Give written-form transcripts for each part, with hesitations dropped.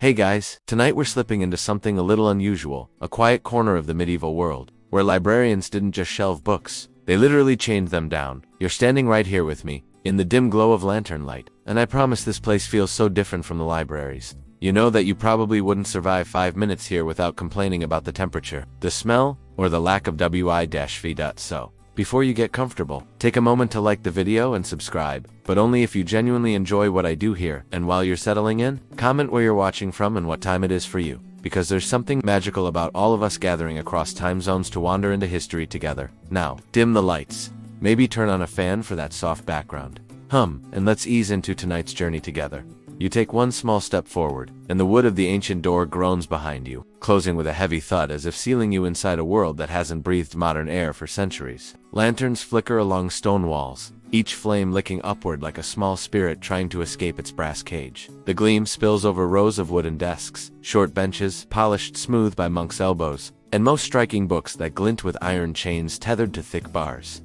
Hey guys, tonight we're slipping into something a little unusual, a quiet corner of the medieval world, where librarians didn't just shelve books, they literally chained them down. You're standing right here with me, in the dim glow of lantern light, and I promise this place feels so different from the libraries. You know that you probably wouldn't survive 5 minutes here without complaining about the temperature, the smell, or the lack of wi-fi. So, before you get comfortable, take a moment to like the video and subscribe, but only if you genuinely enjoy what I do here. And while you're settling in, comment where you're watching from and what time it is for you, because there's something magical about all of us gathering across time zones to wander into history together. Now, dim the lights, maybe turn on a fan for that soft background hum, and let's ease into tonight's journey together. You take one small step forward, and the wood of the ancient door groans behind you, closing with a heavy thud as if sealing you inside a world that hasn't breathed modern air for centuries. Lanterns flicker along stone walls, each flame licking upward like a small spirit trying to escape its brass cage. The gleam spills over rows of wooden desks, short benches, polished smooth by monks' elbows, and most striking books that glint with iron chains tethered to thick bars.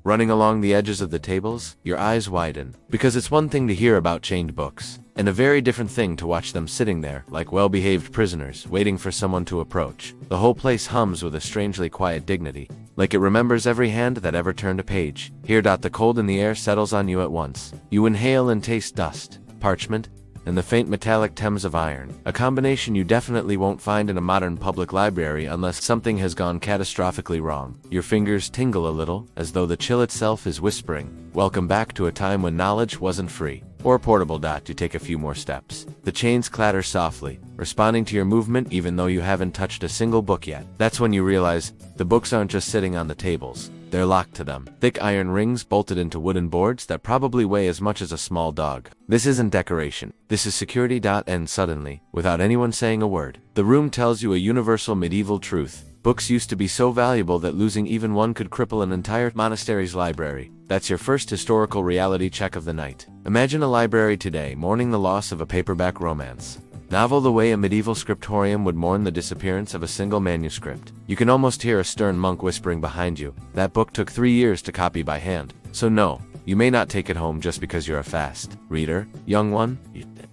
Running along the edges of the tables, your eyes widen, because it's one thing to hear about chained books, and a very different thing to watch them sitting there, like well-behaved prisoners, waiting for someone to approach. The whole place hums with a strangely quiet dignity, like it remembers every hand that ever turned a page. Here, the cold in the air settles on you at once. You inhale and taste dust, parchment, and the faint metallic Thames of iron, a combination you definitely won't find in a modern public library unless something has gone catastrophically wrong. Your fingers tingle a little, as though the chill itself is whispering, "Welcome back to a time when knowledge wasn't free." Or portable. You take a few more steps. The chains clatter softly, responding to your movement even though you haven't touched a single book yet. That's when you realize the books aren't just sitting on the tables. They're locked to them. Thick iron rings bolted into wooden boards that probably weigh as much as a small dog. This isn't decoration. This is security. And suddenly, without anyone saying a word, the room tells you a universal medieval truth. Books used to be so valuable that losing even one could cripple an entire monastery's library. That's your first historical reality check of the night. Imagine a library today mourning the loss of a paperback romance novel the way a medieval scriptorium would mourn the disappearance of a single manuscript. You can almost hear a stern monk whispering behind you, "That book took 3 years to copy by hand." So no, you may not take it home just because you're a fast reader, young one.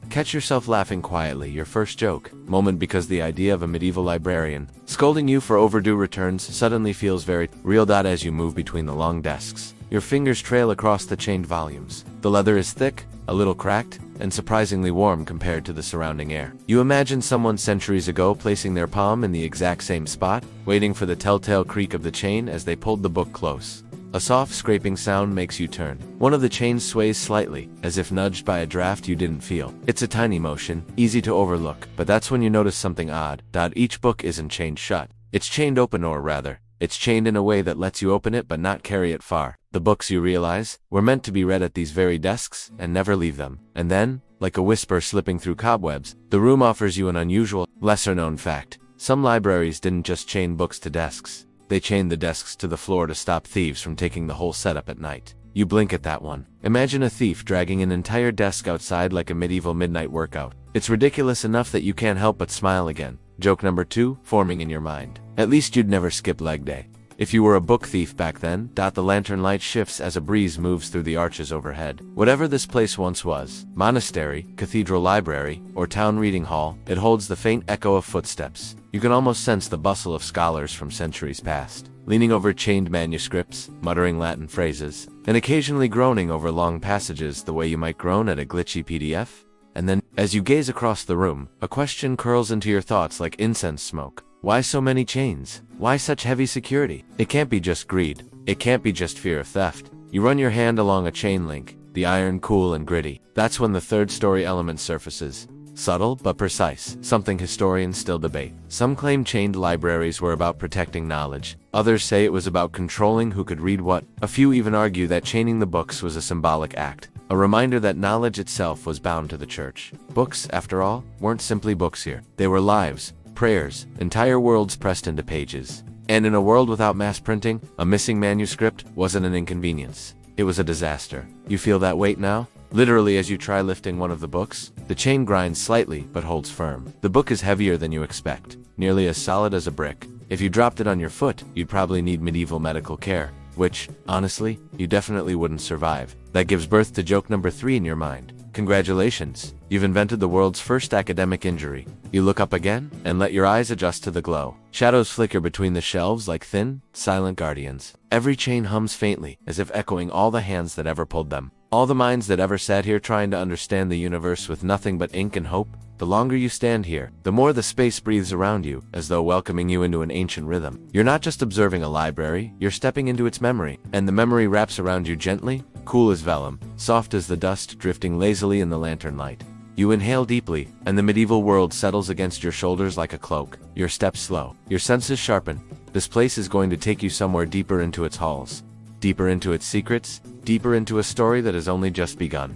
Catch yourself laughing quietly, your first joke moment, because the idea of a medieval librarian scolding you for overdue returns suddenly feels very real. As you move between the long desks, your fingers trail across the chained volumes. The leather is thick, a little cracked, and surprisingly warm compared to the surrounding air. You imagine someone centuries ago placing their palm in the exact same spot, waiting for the telltale creak of the chain as they pulled the book close. A soft scraping sound makes you turn. One of the chains sways slightly, as if nudged by a draft you didn't feel. It's a tiny motion, easy to overlook, but that's when you notice something odd. Each book isn't chained shut. It's chained open, or rather, it's chained in a way that lets you open it but not carry it far. The books, you realize, were meant to be read at these very desks and never leave them. And then, like a whisper slipping through cobwebs, the room offers you an unusual, lesser-known fact. Some libraries didn't just chain books to desks. They chained the desks to the floor to stop thieves from taking the whole setup at night. You blink at that one. Imagine a thief dragging an entire desk outside like a medieval midnight workout. It's ridiculous enough that you can't help but smile again. Joke number 2, forming in your mind. At least you'd never skip leg day. If you were a book thief back then, the lantern light shifts as a breeze moves through the arches overhead. Whatever this place once was, monastery, cathedral library, or town reading hall, it holds the faint echo of footsteps. You can almost sense the bustle of scholars from centuries past, leaning over chained manuscripts, muttering Latin phrases, and occasionally groaning over long passages the way you might groan at a glitchy PDF. And then, as you gaze across the room, a question curls into your thoughts like incense smoke. Why so many chains? Why such heavy security? It can't be just greed. It can't be just fear of theft. You run your hand along a chain link, the iron cool and gritty. That's when the third story element surfaces. Subtle but precise, something historians still debate. Some claim chained libraries were about protecting knowledge. Others say it was about controlling who could read what. A few even argue that chaining the books was a symbolic act, a reminder that knowledge itself was bound to the church. Books, after all, weren't simply books here. They were lives, prayers, entire worlds pressed into pages. And in a world without mass printing, a missing manuscript wasn't an inconvenience. It was a disaster. You feel that weight now? Literally, as you try lifting one of the books, the chain grinds slightly but holds firm. The book is heavier than you expect, nearly as solid as a brick. If you dropped it on your foot, you'd probably need medieval medical care. which, honestly, you definitely wouldn't survive. That gives birth to joke number 3 in your mind. Congratulations, you've invented the world's first academic injury. You look up again, and let your eyes adjust to the glow. Shadows flicker between the shelves like thin, silent guardians. Every chain hums faintly, as if echoing all the hands that ever pulled them. All the minds that ever sat here trying to understand the universe with nothing but ink and hope. The longer you stand here, the more the space breathes around you, as though welcoming you into an ancient rhythm. You're not just observing a library, you're stepping into its memory, and the memory wraps around you gently, cool as vellum, soft as the dust drifting lazily in the lantern light. You inhale deeply, and the medieval world settles against your shoulders like a cloak. Your steps slow, your senses sharpen. This place is going to take you somewhere deeper into its halls, deeper into its secrets, deeper into a story that has only just begun.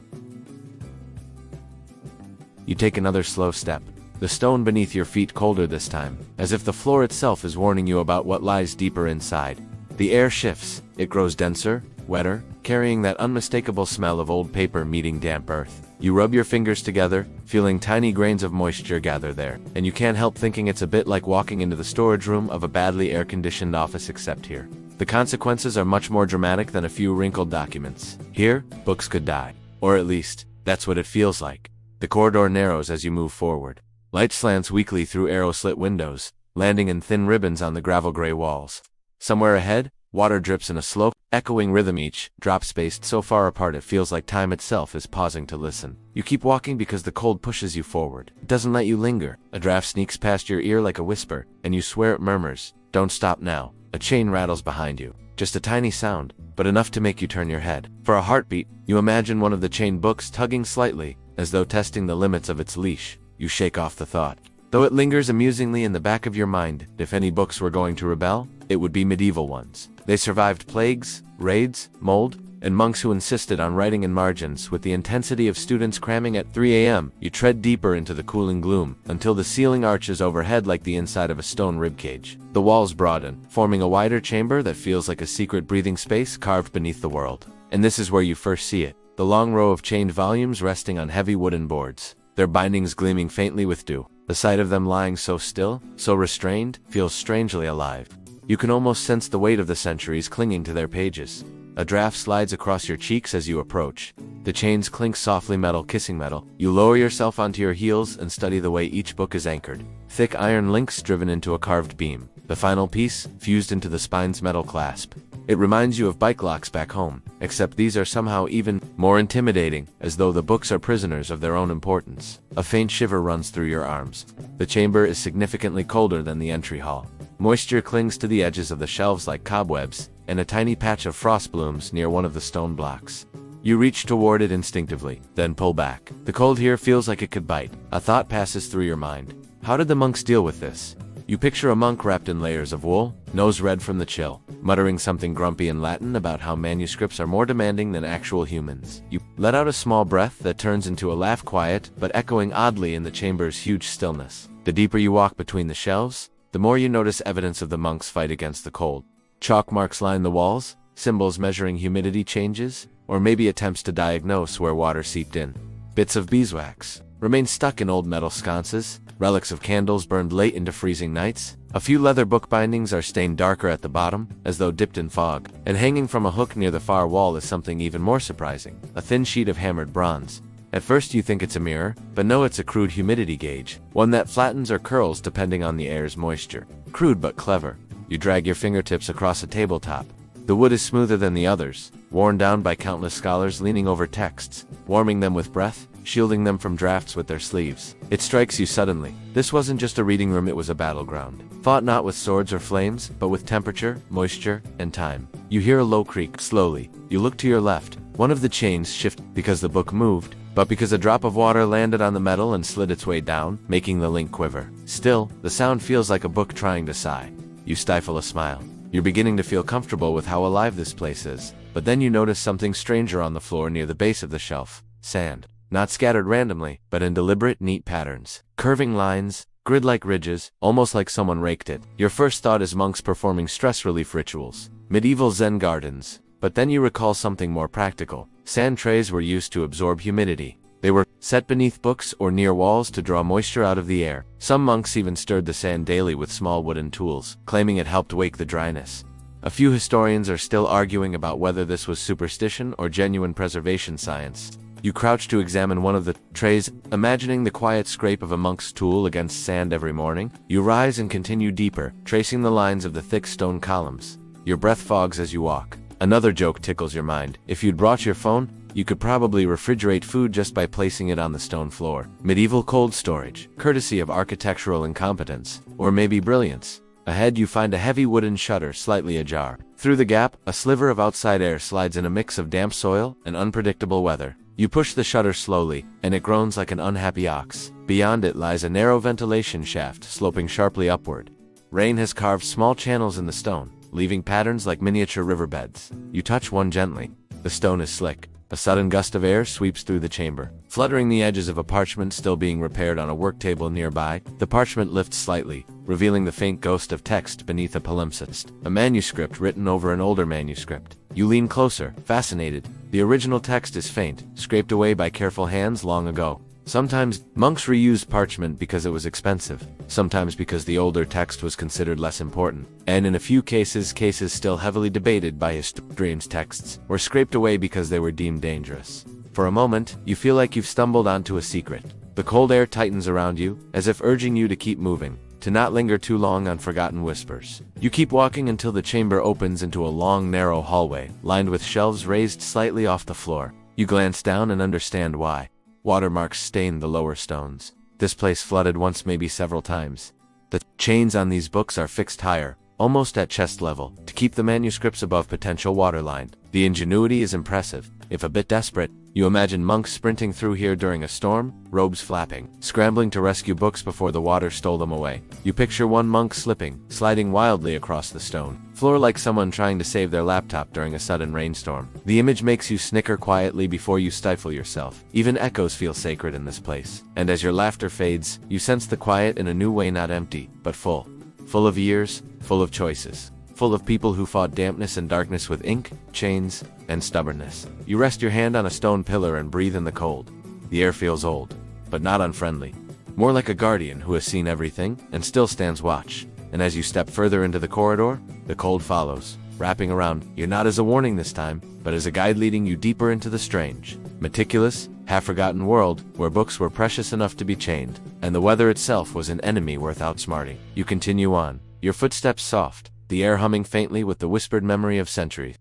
You take another slow step, the stone beneath your feet colder this time, as if the floor itself is warning you about what lies deeper inside. The air shifts, it grows denser, wetter, carrying that unmistakable smell of old paper meeting damp earth. You rub your fingers together, feeling tiny grains of moisture gather there, and you can't help thinking it's a bit like walking into the storage room of a badly air-conditioned office, except here the consequences are much more dramatic than a few wrinkled documents. Here, books could die. Or at least, that's what it feels like. The corridor narrows as you move forward. Light slants weakly through arrow-slit windows, landing in thin ribbons on the gravel-gray walls. Somewhere ahead, water drips in a slow, echoing rhythm, each drop spaced so far apart it feels like time itself is pausing to listen. You keep walking because the cold pushes you forward. It doesn't let you linger. A draft sneaks past your ear like a whisper, and you swear it murmurs, "Don't stop now." A chain rattles behind you. Just a tiny sound, but enough to make you turn your head. For a heartbeat, you imagine one of the chained books tugging slightly, as though testing the limits of its leash. You shake off the thought. Though it lingers amusingly in the back of your mind, if any books were going to rebel, it would be medieval ones. They survived plagues, raids, mold, and monks who insisted on writing in margins with the intensity of students cramming at 3 a.m. You tread deeper into the cooling gloom, until the ceiling arches overhead like the inside of a stone ribcage. The walls broaden, forming a wider chamber that feels like a secret breathing space carved beneath the world. And this is where you first see it. The long row of chained volumes resting on heavy wooden boards, their bindings gleaming faintly with dew. The sight of them lying so still, so restrained, feels strangely alive. You can almost sense the weight of the centuries clinging to their pages. A draft slides across your cheeks as you approach. The chains clink softly, metal kissing metal. You lower yourself onto your heels and study the way each book is anchored. Thick iron links driven into a carved beam. The final piece, fused into the spine's metal clasp. It reminds you of bike locks back home, except these are somehow even more intimidating, as though the books are prisoners of their own importance. A faint shiver runs through your arms. The chamber is significantly colder than the entry hall. Moisture clings to the edges of the shelves like cobwebs, and a tiny patch of frost blooms near one of the stone blocks. You reach toward it instinctively, then pull back. The cold here feels like it could bite. A thought passes through your mind. How did the monks deal with this? You picture a monk wrapped in layers of wool, nose red from the chill, muttering something grumpy in Latin about how manuscripts are more demanding than actual humans. You let out a small breath that turns into a laugh, quiet but echoing oddly in the chamber's huge stillness. The deeper you walk between the shelves, the more you notice evidence of the monks' fight against the cold. Chalk marks line the walls, symbols measuring humidity changes, or maybe attempts to diagnose where water seeped in. Bits of beeswax remain stuck in old metal sconces, relics of candles burned late into freezing nights. A few leather book bindings are stained darker at the bottom, as though dipped in fog, and hanging from a hook near the far wall is something even more surprising, a thin sheet of hammered bronze. At first you think it's a mirror, but no, it's a crude humidity gauge, one that flattens or curls depending on the air's moisture. Crude but clever. You drag your fingertips across a tabletop. The wood is smoother than the others, worn down by countless scholars leaning over texts, warming them with breath, shielding them from drafts with their sleeves. It strikes you suddenly. This wasn't just a reading room, it was a battleground. Fought not with swords or flames, but with temperature, moisture, and time. You hear a low creak. Slowly, you look to your left. One of the chains shifted because the book moved, but because a drop of water landed on the metal and slid its way down, making the link quiver. Still, the sound feels like a book trying to sigh. You stifle a smile. You're beginning to feel comfortable with how alive this place is, but then you notice something stranger on the floor near the base of the shelf. Sand. Not scattered randomly, but in deliberate, neat patterns. Curving lines, grid-like ridges, almost like someone raked it. Your first thought is monks performing stress relief rituals. Medieval Zen gardens. But then you recall something more practical. Sand trays were used to absorb humidity. They were set beneath books or near walls to draw moisture out of the air. Some monks even stirred the sand daily with small wooden tools, claiming it helped wake the dryness. A few historians are still arguing about whether this was superstition or genuine preservation science. You crouch to examine one of the trays, imagining the quiet scrape of a monk's tool against sand every morning. You rise and continue deeper, tracing the lines of the thick stone columns. Your breath fogs as you walk. Another joke tickles your mind. If you'd brought your phone, you could probably refrigerate food just by placing it on the stone floor. Medieval cold storage, courtesy of architectural incompetence, or maybe brilliance. Ahead you find a heavy wooden shutter slightly ajar. Through the gap, a sliver of outside air slides in a mix of damp soil and unpredictable weather. You push the shutter slowly, and it groans like an unhappy ox. Beyond it lies a narrow ventilation shaft sloping sharply upward. Rain has carved small channels in the stone, leaving patterns like miniature riverbeds. You touch one gently. The stone is slick. A sudden gust of air sweeps through the chamber, fluttering the edges of a parchment still being repaired on a work table nearby. The parchment lifts slightly, revealing the faint ghost of text beneath a palimpsest, a manuscript written over an older manuscript. You lean closer, fascinated. The original text is faint, scraped away by careful hands long ago. Sometimes, monks reused parchment because it was expensive, sometimes because the older text was considered less important, and in a few cases still heavily debated by historians, texts were scraped away because they were deemed dangerous. For a moment, you feel like you've stumbled onto a secret. The cold air tightens around you, as if urging you to keep moving, to not linger too long on forgotten whispers. You keep walking until the chamber opens into a long, narrow hallway, lined with shelves raised slightly off the floor. You glance down and understand why. Watermarks stain the lower stones. This place flooded once, maybe several times. The chains on these books are fixed higher, almost at chest level, to keep the manuscripts above potential waterline. The ingenuity is impressive. If a bit desperate, you imagine monks sprinting through here during a storm, robes flapping, scrambling to rescue books before the water stole them away. You picture one monk slipping, sliding wildly across the stone floor like someone trying to save their laptop during a sudden rainstorm. The image makes you snicker quietly before you stifle yourself. Even echoes feel sacred in this place. And as your laughter fades, you sense the quiet in a new way, not empty, but full. Full of years, full of choices. Full of people who fought dampness and darkness with ink, chains, and stubbornness. You rest your hand on a stone pillar and breathe in the cold. The air feels old, but not unfriendly. More like a guardian who has seen everything and still stands watch. And as you step further into the corridor, the cold follows, wrapping around you not as a warning this time, but as a guide leading you deeper into the strange, meticulous, half-forgotten world where books were precious enough to be chained, and the weather itself was an enemy worth outsmarting. You continue on, your footsteps soft, the air humming faintly with the whispered memory of centuries.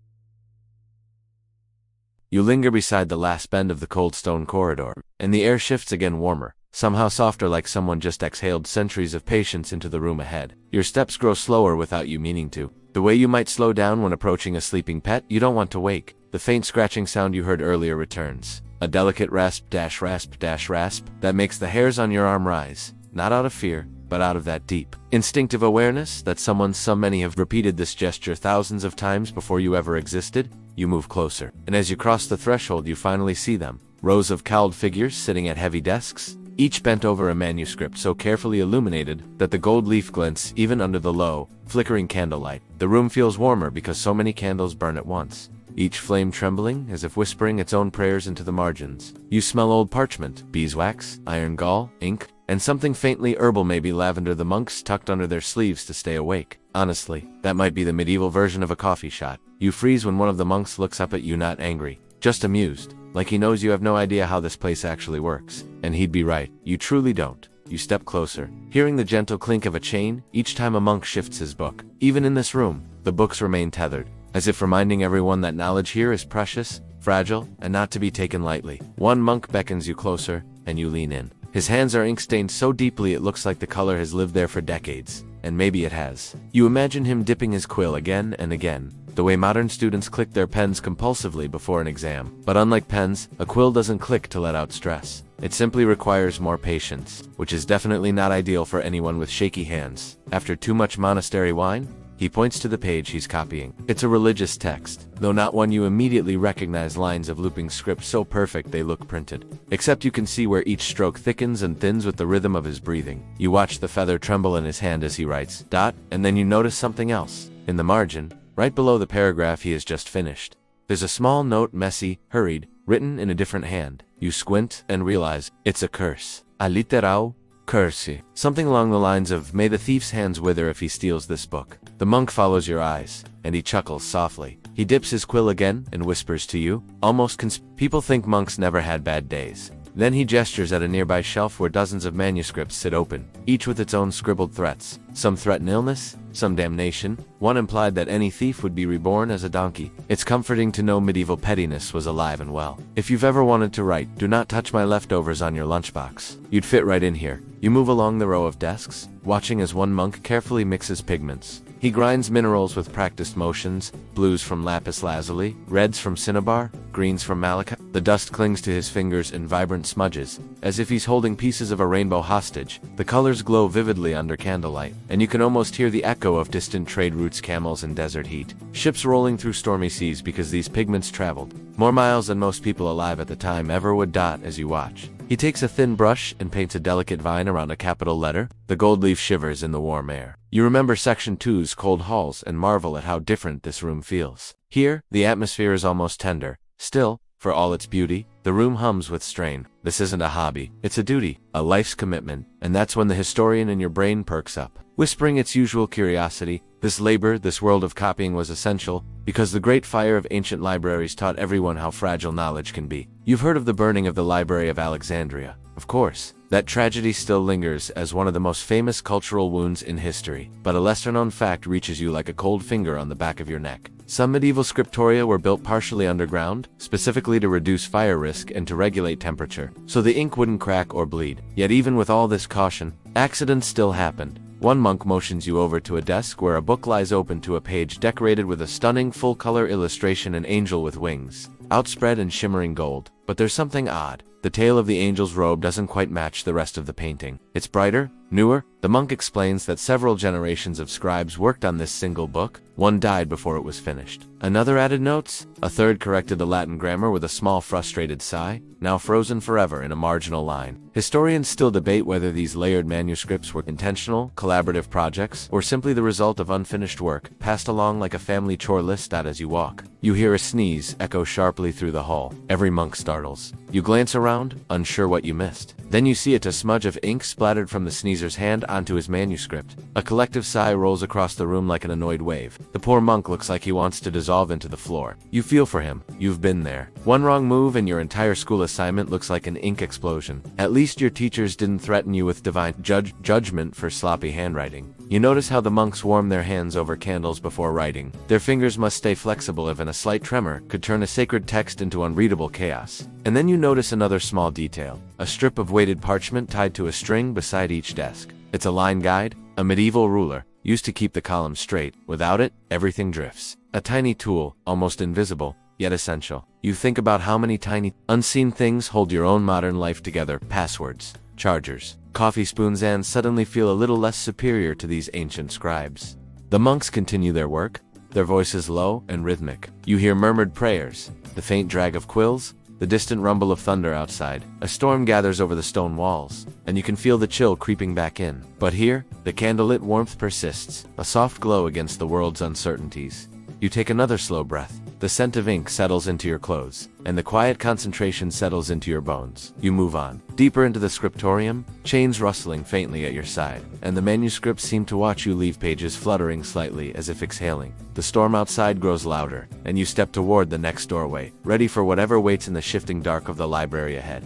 You linger beside the last bend of the cold stone corridor, and the air shifts again, warmer, somehow softer, like someone just exhaled centuries of patience into the room ahead. Your steps grow slower without you meaning to. The way you might slow down when approaching a sleeping pet you don't want to wake. The faint scratching sound you heard earlier returns. A delicate rasp that makes the hairs on your arm rise, not out of fear, but out of that deep, instinctive awareness that so many have repeated this gesture thousands of times before you ever existed. You move closer, and as you cross the threshold you finally see them. Rows of cowled figures sitting at heavy desks, each bent over a manuscript so carefully illuminated that the gold leaf glints even under the low, flickering candlelight. The room feels warmer because so many candles burn at once, each flame trembling as if whispering its own prayers into the margins. You smell old parchment, beeswax, iron gall, ink, and something faintly herbal, maybe lavender the monks tucked under their sleeves to stay awake. Honestly, that might be the medieval version of a coffee shot. You freeze when one of the monks looks up at you, not angry, just amused, like he knows you have no idea how this place actually works. And he'd be right, you truly don't. You step closer, hearing the gentle clink of a chain each time a monk shifts his book. Even in this room, the books remain tethered, as if reminding everyone that knowledge here is precious, fragile, and not to be taken lightly. One monk beckons you closer, and you lean in. His hands are ink-stained so deeply it looks like the color has lived there for decades, and maybe it has. You imagine him dipping his quill again and again, the way modern students click their pens compulsively before an exam. But unlike pens, a quill doesn't click to let out stress. It simply requires more patience, which is definitely not ideal for anyone with shaky hands. After too much monastery wine, he points to the page he's copying. It's a religious text, though not one you immediately recognize. Lines of looping script so perfect they look printed. Except you can see where each stroke thickens and thins with the rhythm of his breathing. You watch the feather tremble in his hand as he writes, and then you notice something else. In the margin, right below the paragraph he has just finished, there's a small note, messy, hurried, written in a different hand. You squint and realize it's a curse. Alliterao, Curse. Something along the lines of, may the thief's hands wither if he steals this book. The monk follows your eyes, and he chuckles softly. He dips his quill again and whispers to you, almost people think monks never had bad days. Then he gestures at a nearby shelf where dozens of manuscripts sit open, each with its own scribbled threats. Some threaten illness, some damnation. One implied that any thief would be reborn as a donkey. It's comforting to know medieval pettiness was alive and well. If you've ever wanted to write, do not touch my leftovers on your lunchbox. You'd fit right in here. You move along the row of desks, watching as one monk carefully mixes pigments. He grinds minerals with practiced motions, blues from lapis lazuli, reds from cinnabar, greens from malachite. The dust clings to his fingers in vibrant smudges, as if he's holding pieces of a rainbow hostage. The colors glow vividly under candlelight, and you can almost hear the echo of distant trade routes, camels and desert heat. Ships rolling through stormy seas because these pigments traveled more miles than most people alive at the time ever would. As you watch, he takes a thin brush and paints a delicate vine around a capital letter. The gold leaf shivers in the warm air. You remember Section 2's cold halls and marvel at how different this room feels. Here, the atmosphere is almost tender. Still, for all its beauty, the room hums with strain. This isn't a hobby, it's a duty, a life's commitment, and that's when the historian in your brain perks up, whispering its usual curiosity. This labor, this world of copying was essential, because the great fire of ancient libraries taught everyone how fragile knowledge can be. You've heard of the burning of the Library of Alexandria. Of course, that tragedy still lingers as one of the most famous cultural wounds in history, but a lesser-known fact reaches you like a cold finger on the back of your neck. Some medieval scriptoria were built partially underground, specifically to reduce fire risk and to regulate temperature, so the ink wouldn't crack or bleed. Yet even with all this caution, accidents still happened. One monk motions you over to a desk where a book lies open to a page decorated with a stunning full-color illustration, an angel with wings, outspread in shimmering gold. But there's something odd. The tail of the angel's robe doesn't quite match the rest of the painting. It's brighter, newer. The monk explains that several generations of scribes worked on this single book. One died before it was finished. Another added notes. A third corrected the Latin grammar with a small frustrated sigh, now frozen forever in a marginal line. Historians still debate whether these layered manuscripts were intentional, collaborative projects, or simply the result of unfinished work, passed along like a family chore list. As you walk, you hear a sneeze echo sharply through the hall. Every monk startles. You glance around, unsure what you missed. Then you see a smudge of ink splattered from the sneezer's hand onto his manuscript. A collective sigh rolls across the room like an annoyed wave. The poor monk looks like he wants to dissolve into the floor. You feel for him. You've been there. One wrong move and your entire school assignment looks like an ink explosion. At least your teachers didn't threaten you with divine judgment for sloppy handwriting. You notice how the monks warm their hands over candles before writing. Their fingers must stay flexible, even a slight tremor could turn a sacred text into unreadable chaos. And then you notice another small detail. A strip of weighted parchment tied to a string beside each desk. It's a line guide, a medieval ruler, used to keep the columns straight. Without it, everything drifts. A tiny tool, almost invisible, yet essential. You think about how many tiny, unseen things hold your own modern life together. Passwords, chargers, coffee spoons, and suddenly feel a little less superior to these ancient scribes. The monks continue their work, their voices low and rhythmic. You hear murmured prayers, the faint drag of quills, the distant rumble of thunder outside. A storm gathers over the stone walls, and you can feel the chill creeping back in. But here, the candlelit warmth persists, a soft glow against the world's uncertainties. You take another slow breath. The scent of ink settles into your clothes, and the quiet concentration settles into your bones. You move on, deeper into the scriptorium, chains rustling faintly at your side, and the manuscripts seem to watch you leave, pages fluttering slightly as if exhaling. The storm outside grows louder, and you step toward the next doorway, ready for whatever waits in the shifting dark of the library ahead.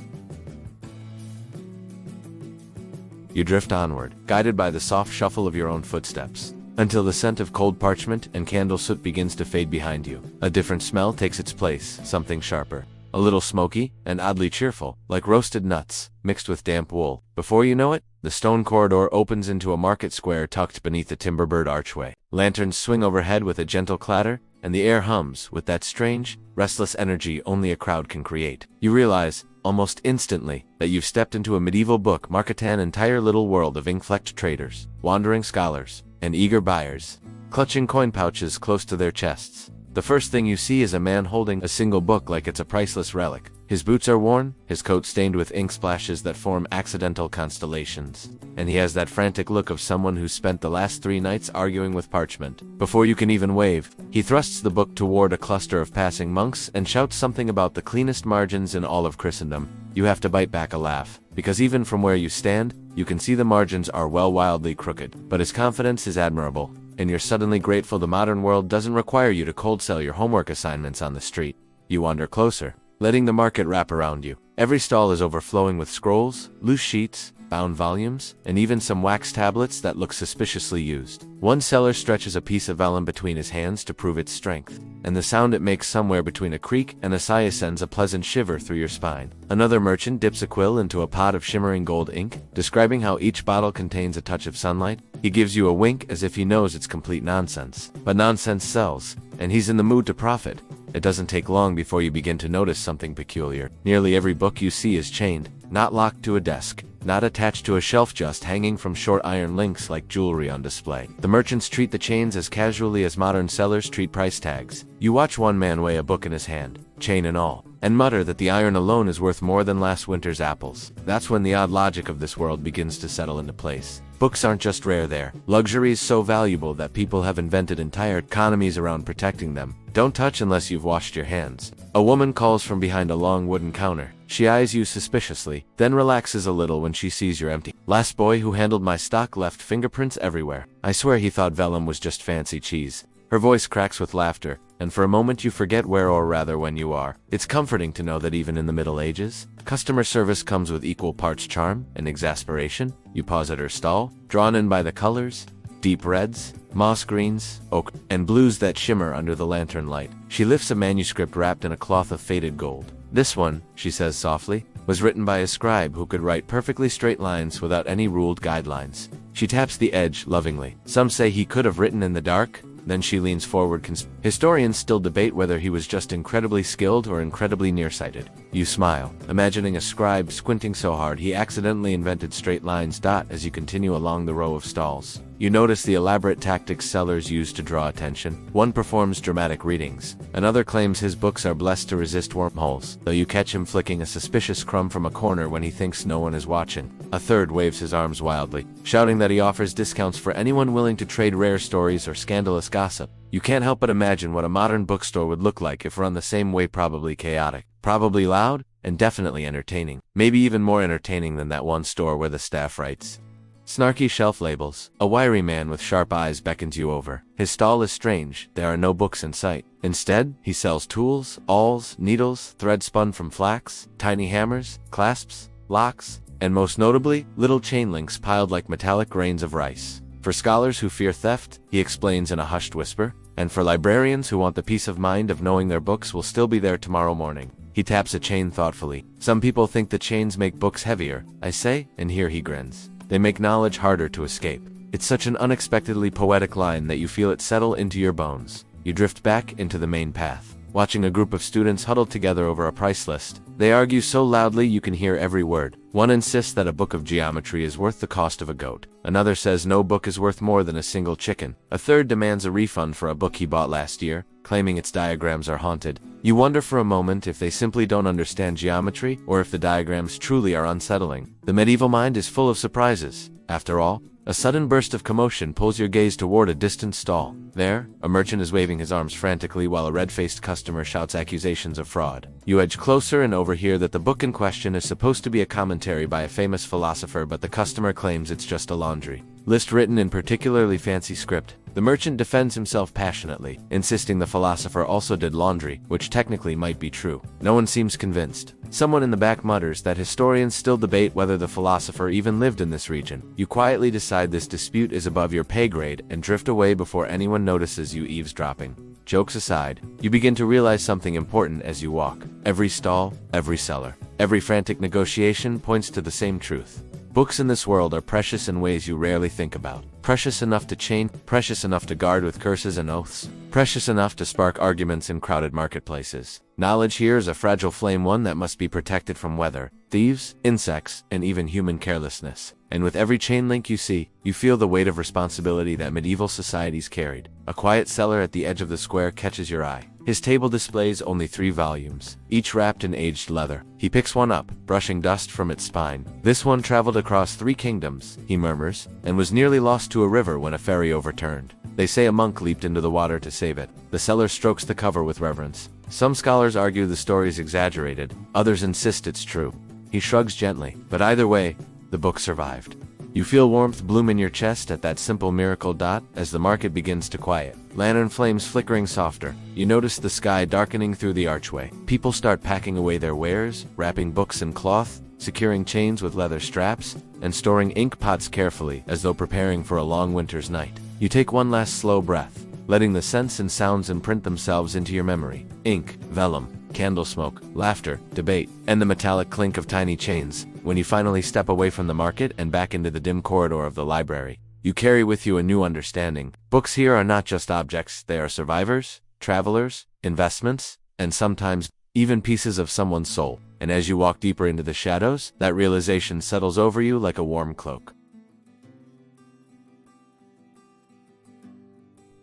You drift onward, guided by the soft shuffle of your own footsteps, until the scent of cold parchment and candle soot begins to fade behind you. A different smell takes its place, something sharper, a little smoky, and oddly cheerful, like roasted nuts, mixed with damp wool. Before you know it, the stone corridor opens into a market square tucked beneath the timber-bird archway. Lanterns swing overhead with a gentle clatter, and the air hums with that strange, restless energy only a crowd can create. You realize, almost instantly, that you've stepped into a medieval book market, an entire little world of ink-flecked traders, wandering scholars, and eager buyers, clutching coin pouches close to their chests. The first thing you see is a man holding a single book like it's a priceless relic. His boots are worn, his coat stained with ink splashes that form accidental constellations, and he has that frantic look of someone who spent the last 3 nights arguing with parchment. Before you can even wave, he thrusts the book toward a cluster of passing monks and shouts something about the cleanest margins in all of Christendom. You have to bite back a laugh, because even from where you stand, You can see the margins are wildly crooked, but his confidence is admirable, and you're suddenly grateful the modern world doesn't require you to cold sell your homework assignments on the street. You wander closer, letting the market wrap around you. Every stall is overflowing with scrolls, loose sheets, bound volumes, and even some wax tablets that look suspiciously used. One seller stretches a piece of vellum between his hands to prove its strength, and the sound it makes somewhere between a creak and a sigh sends a pleasant shiver through your spine. Another merchant dips a quill into a pot of shimmering gold ink, describing how each bottle contains a touch of sunlight. He gives you a wink as if he knows it's complete nonsense. But nonsense sells, and he's in the mood to profit. It doesn't take long before you begin to notice something peculiar. Nearly every book you see is chained, not locked to a desk, not attached to a shelf, just hanging from short iron links like jewelry on display. The merchants treat the chains as casually as modern sellers treat price tags. You watch one man weigh a book in his hand, chain and all, and mutter that the iron alone is worth more than last winter's apples. That's when the odd logic of this world begins to settle into place. Books aren't just rare there. Luxury is so valuable that people have invented entire economies around protecting them. Don't touch unless you've washed your hands. A woman calls from behind a long wooden counter. She eyes you suspiciously, then relaxes a little when she sees you're empty. Last boy who handled my stock left fingerprints everywhere. I swear he thought vellum was just fancy cheese. Her voice cracks with laughter, and for a moment you forget where, or rather when you are. It's comforting to know that even in the Middle Ages, customer service comes with equal parts charm and exasperation. You pause at her stall, drawn in by the colors, deep reds, moss greens, oak, and blues that shimmer under the lantern light. She lifts a manuscript wrapped in a cloth of faded gold. This one, she says softly, was written by a scribe who could write perfectly straight lines without any ruled guidelines. She taps the edge lovingly. Some say he could have written in the dark. Then she leans forward. Historians still debate whether he was just incredibly skilled or incredibly nearsighted. You smile, imagining a scribe squinting so hard he accidentally invented straight lines. As you continue along the row of stalls, you notice the elaborate tactics sellers use to draw attention. One performs dramatic readings. Another claims his books are blessed to resist wormholes, though you catch him flicking a suspicious crumb from a corner when he thinks no one is watching. A third waves his arms wildly, shouting that he offers discounts for anyone willing to trade rare stories or scandalous gossip. You can't help but imagine what a modern bookstore would look like if run the same way. Probably chaotic, probably loud, and definitely entertaining. Maybe even more entertaining than that one store where the staff writes snarky shelf labels. A wiry man with sharp eyes beckons you over. His stall is strange. There are no books in sight. Instead, he sells tools, awls, needles, thread spun from flax, tiny hammers, clasps, locks, and most notably, little chain links piled like metallic grains of rice. For scholars who fear theft, he explains in a hushed whisper, and for librarians who want the peace of mind of knowing their books will still be there tomorrow morning. He taps a chain thoughtfully. Some people think the chains make books heavier, I say, and here he grins. They make knowledge harder to escape. It's such an unexpectedly poetic line that you feel it settle into your bones. You drift back into the main path, watching a group of students huddled together over a price list. They argue so loudly you can hear every word. One insists that a book of geometry is worth the cost of a goat. Another says no book is worth more than a single chicken. A third demands a refund for a book he bought last year, claiming its diagrams are haunted. You wonder for a moment if they simply don't understand geometry, or if the diagrams truly are unsettling. The medieval mind is full of surprises. After all, a sudden burst of commotion pulls your gaze toward a distant stall. There, a merchant is waving his arms frantically while a red-faced customer shouts accusations of fraud. You edge closer and overhear that the book in question is supposed to be a commentary by a famous philosopher, but the customer claims it's just a laundry list written in particularly fancy script. The merchant defends himself passionately, insisting the philosopher also did laundry, which technically might be true. No one seems convinced. Someone in the back mutters that historians still debate whether the philosopher even lived in this region. You quietly decide this dispute is above your pay grade and drift away before anyone notices you eavesdropping. Jokes aside, you begin to realize something important as you walk. Every stall, every cellar, every frantic negotiation points to the same truth. Books in this world are precious in ways you rarely think about. Precious enough to chain, precious enough to guard with curses and oaths, precious enough to spark arguments in crowded marketplaces. Knowledge here is a fragile flame, one that must be protected from weather, thieves, insects, and even human carelessness. And with every chain link you see, you feel the weight of responsibility that medieval societies carried. A quiet cellar at the edge of the square catches your eye. His table displays only 3 volumes, each wrapped in aged leather. He picks one up, brushing dust from its spine. This one traveled across 3 kingdoms, he murmurs, and was nearly lost to a river when a ferry overturned. They say a monk leaped into the water to save it. The seller strokes the cover with reverence. Some scholars argue the story is exaggerated, others insist it's true. He shrugs gently, but either way, the book survived. You feel warmth bloom in your chest at that simple miracle dot as the market begins to quiet. Lantern flames flickering softer. You notice the sky darkening through the archway. People start packing away their wares, wrapping books in cloth, securing chains with leather straps, and storing ink pots carefully as though preparing for a long winter's night. You take one last slow breath, letting the scents and sounds imprint themselves into your memory. Ink, vellum, candle smoke, laughter, debate, and the metallic clink of tiny chains. When you finally step away from the market and back into the dim corridor of the library, you carry with you a new understanding. Books here are not just objects, they are survivors, travelers, investments, and sometimes even pieces of someone's soul. And as you walk deeper into the shadows, that realization settles over you like a warm cloak.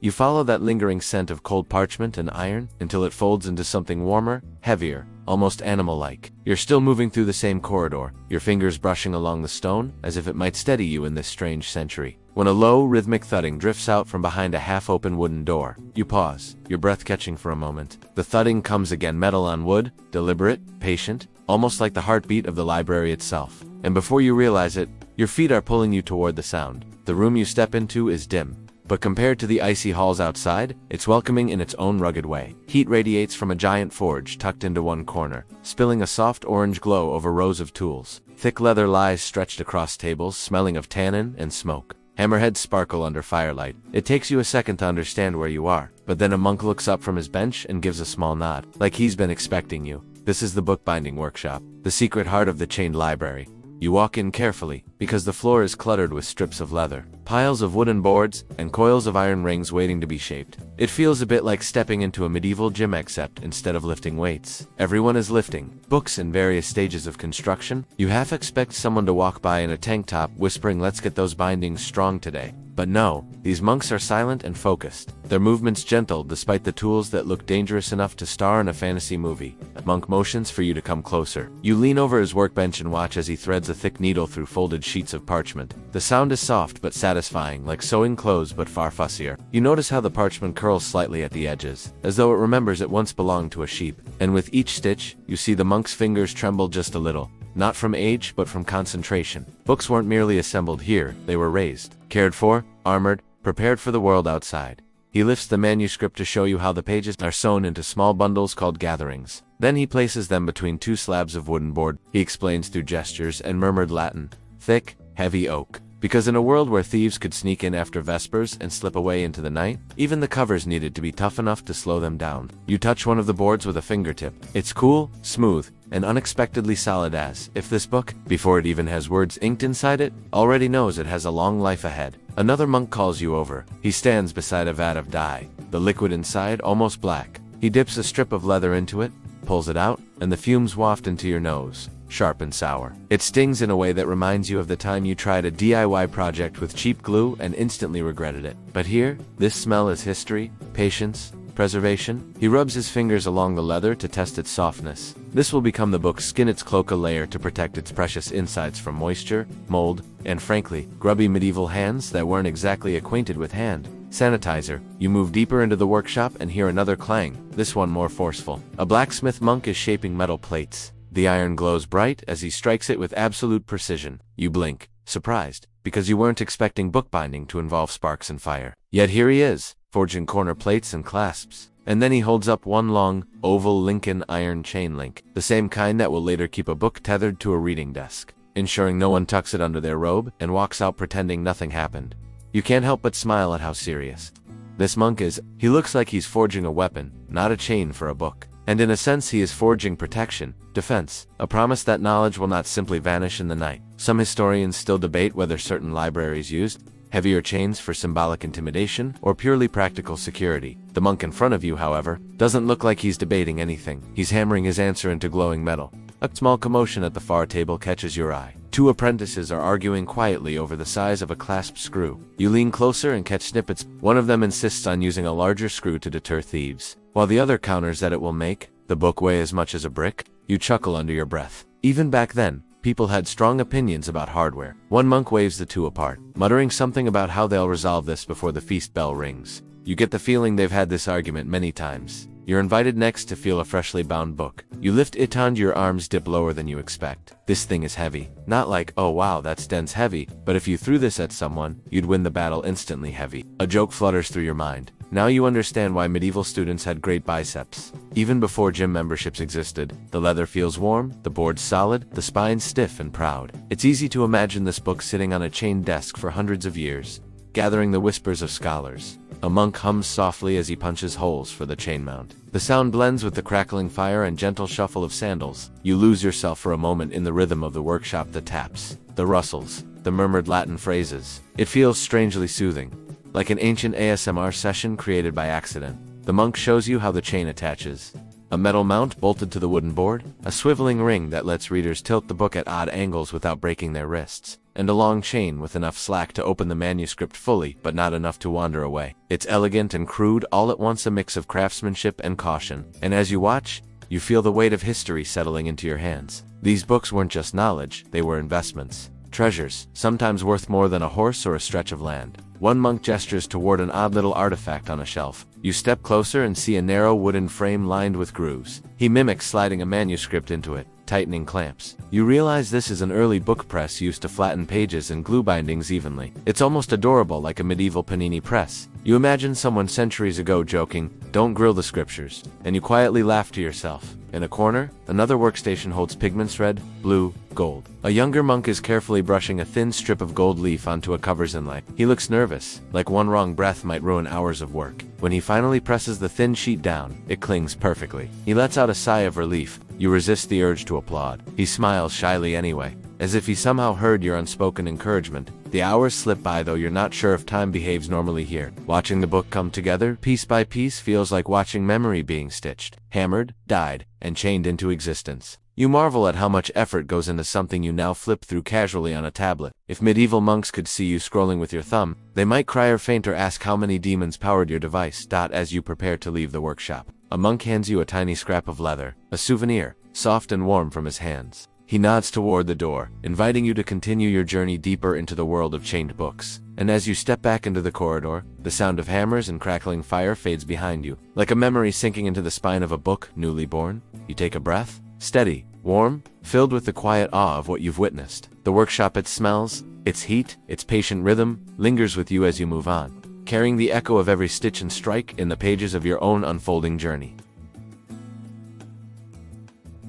You follow that lingering scent of cold parchment and iron until it folds into something warmer, heavier, almost animal-like. You're still moving through the same corridor, your fingers brushing along the stone as if it might steady you in this strange century. When a low, rhythmic thudding drifts out from behind a half-open wooden door, you pause, your breath catching for a moment. The thudding comes again, metal on wood, deliberate, patient, almost like the heartbeat of the library itself. And before you realize it, your feet are pulling you toward the sound. The room you step into is dim, but compared to the icy halls outside, it's welcoming in its own rugged way. Heat radiates from a giant forge tucked into one corner, spilling a soft orange glow over rows of tools. Thick leather lies stretched across tables, smelling of tannin and smoke. Hammerheads sparkle under firelight. It takes you a second to understand where you are, but then a monk looks up from his bench and gives a small nod, like he's been expecting you. This is the bookbinding workshop, the secret heart of the chained library. You walk in carefully, because the floor is cluttered with strips of leather, piles of wooden boards, and coils of iron rings waiting to be shaped. It feels a bit like stepping into a medieval gym, except instead of lifting weights, everyone is lifting books in various stages of construction. You half expect someone to walk by in a tank top whispering, "Let's get those bindings strong today." But no, these monks are silent and focused, their movements gentle despite the tools that look dangerous enough to star in a fantasy movie. A monk motions for you to come closer. You lean over his workbench and watch as he threads a thick needle through folded sheets of parchment. The sound is soft but satisfying, like sewing clothes but far fussier. You notice how the parchment curls slightly at the edges, as though it remembers it once belonged to a sheep. And with each stitch, you see the monk's fingers tremble just a little. Not from age, but from concentration. Books weren't merely assembled here, they were raised, cared for, armored, prepared for the world outside. He lifts the manuscript to show you how the pages are sewn into small bundles called gatherings. Then he places them between two slabs of wooden board. He explains through gestures and murmured Latin, thick, heavy oak. Because in a world where thieves could sneak in after Vespers and slip away into the night, even the covers needed to be tough enough to slow them down. You touch one of the boards with a fingertip. It's cool, smooth, and unexpectedly solid, as if this book, before it even has words inked inside it, already knows it has a long life ahead. Another monk calls you over. He stands beside a vat of dye, the liquid inside almost black. He dips a strip of leather into it, pulls it out, and the fumes waft into your nose, sharp and sour. It stings in a way that reminds you of the time you tried a DIY project with cheap glue and instantly regretted it. But here, this smell is history, patience, preservation. He rubs his fingers along the leather to test its softness. This will become the book's skin, its cloak, a layer to protect its precious insides from moisture, mold, and frankly, grubby medieval hands that weren't exactly acquainted with hand sanitizer. You move deeper into the workshop and hear another clang, this one more forceful. A blacksmith monk is shaping metal plates. The iron glows bright as he strikes it with absolute precision. You blink, surprised, because you weren't expecting bookbinding to involve sparks and fire. Yet here he is, forging corner plates and clasps. And then he holds up one long, oval Lincoln iron chain link, the same kind that will later keep a book tethered to a reading desk, ensuring no one tucks it under their robe and walks out pretending nothing happened. You can't help but smile at how serious this monk is. He looks like he's forging a weapon, not a chain for a book. And in a sense he is forging protection, defense, a promise that knowledge will not simply vanish in the night. Some historians still debate whether certain libraries used heavier chains for symbolic intimidation or purely practical security. The monk in front of you, however, doesn't look like he's debating anything. He's hammering his answer into glowing metal. A small commotion at the far table catches your eye. Two apprentices are arguing quietly over the size of a clasp screw. You lean closer and catch snippets. One of them insists on using a larger screw to deter thieves, while the other counters that it will make the book weigh as much as a brick. You chuckle under your breath. Even back then, people had strong opinions about hardware. One monk waves the two apart, muttering something about how they'll resolve this before the feast bell rings. You get the feeling they've had this argument many times, You're invited next to feel a freshly bound book. You lift it onto your arms, dip lower than you expect. This thing is heavy. Not like, oh wow, that's dense heavy, but if you threw this at someone, you'd win the battle instantly heavy. A joke flutters through your mind. Now you understand why medieval students had great biceps. Even before gym memberships existed, the leather feels warm, the board's solid, the spine stiff and proud. It's easy to imagine this book sitting on a chained desk for hundreds of years, gathering the whispers of scholars. A monk hums softly as he punches holes for the chain mount. The sound blends with the crackling fire and gentle shuffle of sandals. You lose yourself for a moment in the rhythm of the workshop, the taps, the rustles, the murmured Latin phrases. It feels strangely soothing, like an ancient ASMR session created by accident. The monk shows you how the chain attaches. A metal mount bolted to the wooden board, a swiveling ring that lets readers tilt the book at odd angles without breaking their wrists, and a long chain with enough slack to open the manuscript fully, but not enough to wander away. It's elegant and crude, all at once, a mix of craftsmanship and caution. And as you watch, you feel the weight of history settling into your hands. These books weren't just knowledge, they were investments. Treasures, sometimes worth more than a horse or a stretch of land. One monk gestures toward an odd little artifact on a shelf. You step closer and see a narrow wooden frame lined with grooves. He mimics sliding a manuscript into it, tightening clamps. You realize this is an early book press used to flatten pages and glue bindings evenly. It's almost adorable, like a medieval panini press. You imagine someone centuries ago joking, "Don't grill the scriptures," and you quietly laugh to yourself. In a corner, another workstation holds pigments: red, blue, gold. A younger monk is carefully brushing a thin strip of gold leaf onto a cover's inlay. He looks nervous, like one wrong breath might ruin hours of work. When he finally presses the thin sheet down, it clings perfectly. He lets out a sigh of relief. You resist the urge to applaud. He smiles shyly anyway, as if he somehow heard your unspoken encouragement. The hours slip by, though you're not sure if time behaves normally here. Watching the book come together, piece by piece, feels like watching memory being stitched, hammered, dyed, and chained into existence. You marvel at how much effort goes into something you now flip through casually on a tablet. If medieval monks could see you scrolling with your thumb, they might cry or faint or ask how many demons powered your device. As you prepare to leave the workshop, a monk hands you a tiny scrap of leather, a souvenir, soft and warm from his hands. He nods toward the door, inviting you to continue your journey deeper into the world of chained books. And as you step back into the corridor, the sound of hammers and crackling fire fades behind you. Like a memory sinking into the spine of a book newly born, you take a breath, steady, warm, filled with the quiet awe of what you've witnessed. The workshop, it smells, its heat, its patient rhythm, lingers with you as you move on, carrying the echo of every stitch and strike in the pages of your own unfolding journey.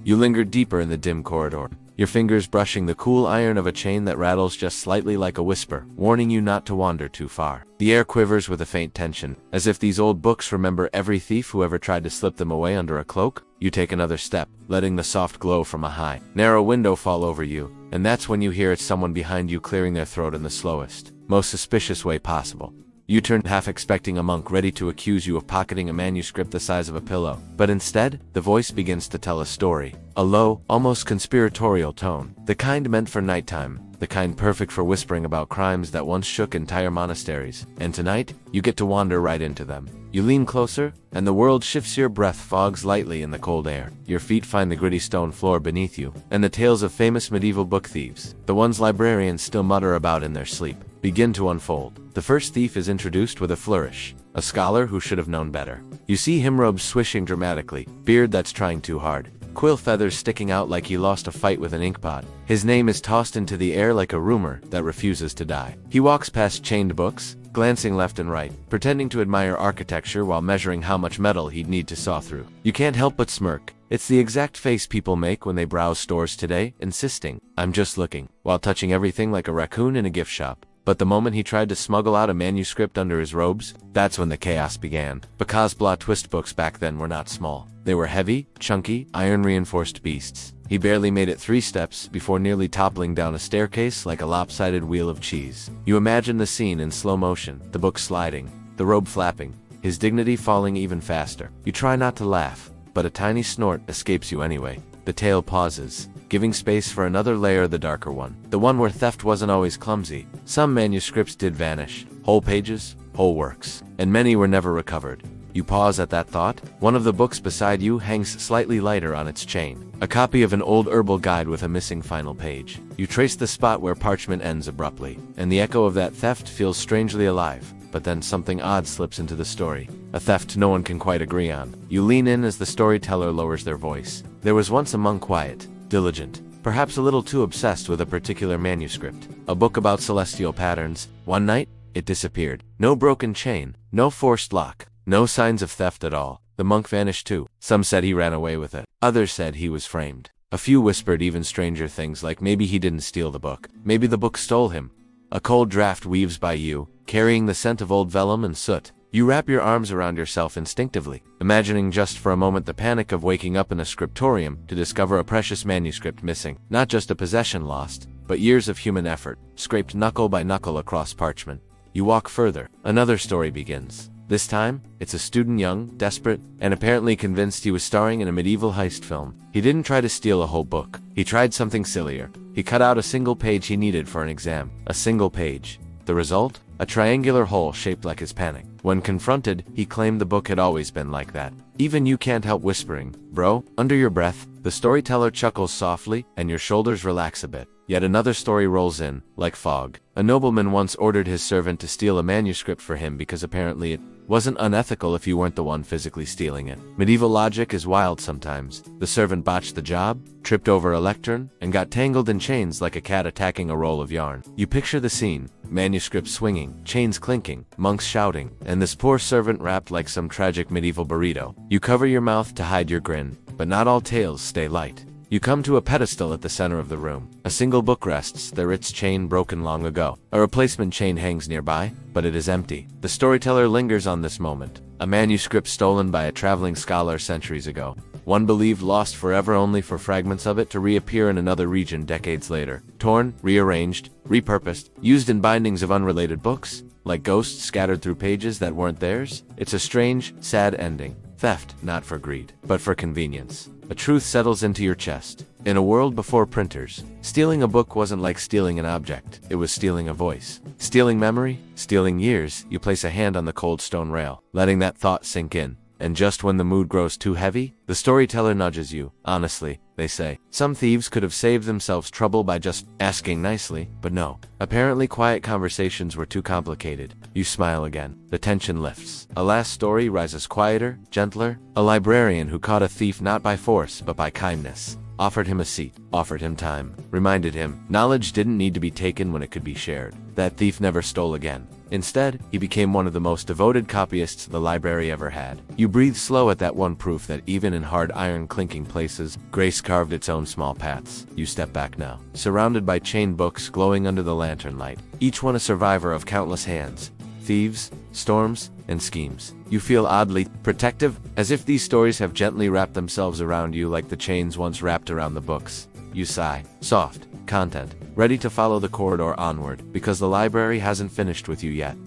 You linger deeper in the dim corridor, your fingers brushing the cool iron of a chain that rattles just slightly, like a whisper, warning you not to wander too far. The air quivers with a faint tension, as if these old books remember every thief who ever tried to slip them away under a cloak. You take another step, letting the soft glow from a high, narrow window fall over you, and that's when you hear it's someone behind you clearing their throat in the slowest, most suspicious way possible. You turn, half expecting a monk ready to accuse you of pocketing a manuscript the size of a pillow. But instead, the voice begins to tell a story. A low, almost conspiratorial tone. The kind meant for nighttime. The kind perfect for whispering about crimes that once shook entire monasteries. And tonight, you get to wander right into them. You lean closer, and the world shifts. Your breath fogs lightly in the cold air. Your feet find the gritty stone floor beneath you, and the tales of famous medieval book thieves, the ones librarians still mutter about in their sleep, begin to unfold. The first thief is introduced with a flourish, a scholar who should have known better. You see him, robes swishing dramatically, beard that's trying too hard, quill feathers sticking out like he lost a fight with an inkpot. His name is tossed into the air like a rumor that refuses to die. He walks past chained books, glancing left and right, pretending to admire architecture while measuring how much metal he'd need to saw through. You can't help but smirk. It's the exact face people make when they browse stores today, insisting, "I'm just looking," while touching everything like a raccoon in a gift shop. But the moment he tried to smuggle out a manuscript under his robes, that's when the chaos began. Because plot twist books back then were not small. They were heavy, chunky, iron-reinforced beasts. He barely made it 3 steps before nearly toppling down a staircase like a lopsided wheel of cheese. You imagine the scene in slow motion, the book sliding, the robe flapping, his dignity falling even faster. You try not to laugh, but a tiny snort escapes you anyway. The tale pauses, giving space for another layer, the darker one. The one where theft wasn't always clumsy. Some manuscripts did vanish, whole pages, whole works, and many were never recovered. You pause at that thought. One of the books beside you hangs slightly lighter on its chain, a copy of an old herbal guide with a missing final page. You trace the spot where parchment ends abruptly, and the echo of that theft feels strangely alive. but then something odd slips into the story. A theft no one can quite agree on. You lean in as the storyteller lowers their voice. There was once a monk quiet, diligent, perhaps a little too obsessed with a particular manuscript. A book about celestial patterns. One night, it disappeared. No broken chain, no forced lock, no signs of theft at all. The monk vanished too. Some said he ran away with it. Others said he was framed. A few whispered even stranger things, like maybe he didn't steal the book. Maybe the book stole him. A cold draft weaves by you, carrying the scent of old vellum and soot. You wrap your arms around yourself instinctively, imagining just for a moment the panic of waking up in a scriptorium to discover a precious manuscript missing. Not just a possession lost, but years of human effort, scraped knuckle by knuckle across parchment. You walk further. Another story begins. This time, it's a student young, desperate, and apparently convinced he was starring in a medieval heist film. He didn't try to steal a whole book. He tried something sillier. He cut out a single page he needed for an exam. A single page. The result? A triangular hole shaped like his panic. When confronted, he claimed the book had always been like that. Even you can't help whispering, "Bro," under your breath. The storyteller chuckles softly, and your shoulders relax a bit. Yet another story rolls in, like fog. A nobleman once ordered his servant to steal a manuscript for him because apparently it wasn't unethical if you weren't the one physically stealing it. Medieval logic is wild sometimes. The servant botched the job, tripped over a lectern, and got tangled in chains like a cat attacking a roll of yarn. You picture the scene, manuscripts swinging, chains clinking, monks shouting, and this poor servant wrapped like some tragic medieval burrito. You cover your mouth to hide your grin, but not all tales stay light. You come to a pedestal at the center of the room. A single book rests, its chain broken long ago. A replacement chain hangs nearby, but it is empty. The storyteller lingers on this moment. A manuscript stolen by a traveling scholar centuries ago. One believed lost forever, only for fragments of it to reappear in another region decades later. Torn, rearranged, repurposed, used in bindings of unrelated books, like ghosts scattered through pages that weren't theirs. It's a strange, sad ending. Theft, not for greed, but for convenience. A truth settles into your chest. In a world before printers, stealing a book wasn't like stealing an object. It was stealing a voice. Stealing memory, stealing years. You place a hand on the cold stone rail, letting that thought sink in. And just when the mood grows too heavy, the storyteller nudges you. Honestly, they say, some thieves could have saved themselves trouble by just asking nicely, but no. Apparently quiet conversations were too complicated. You smile again. The tension lifts. A last story rises quieter, gentler. A librarian who caught a thief not by force, but by kindness. Offered him a seat, offered him time, reminded him knowledge didn't need to be taken when it could be shared. That thief never stole again. Instead, he became one of the most devoted copyists the library ever had. You breathe slow at that one proof that even in hard iron clinking places, grace carved its own small paths. You step back now, surrounded by chained books glowing under the lantern light, each one a survivor of countless hands, thieves, storms, and schemes. You feel oddly protective, as if these stories have gently wrapped themselves around you like the chains once wrapped around the books. You sigh, soft, content, ready to follow the corridor onward, because the library hasn't finished with you yet.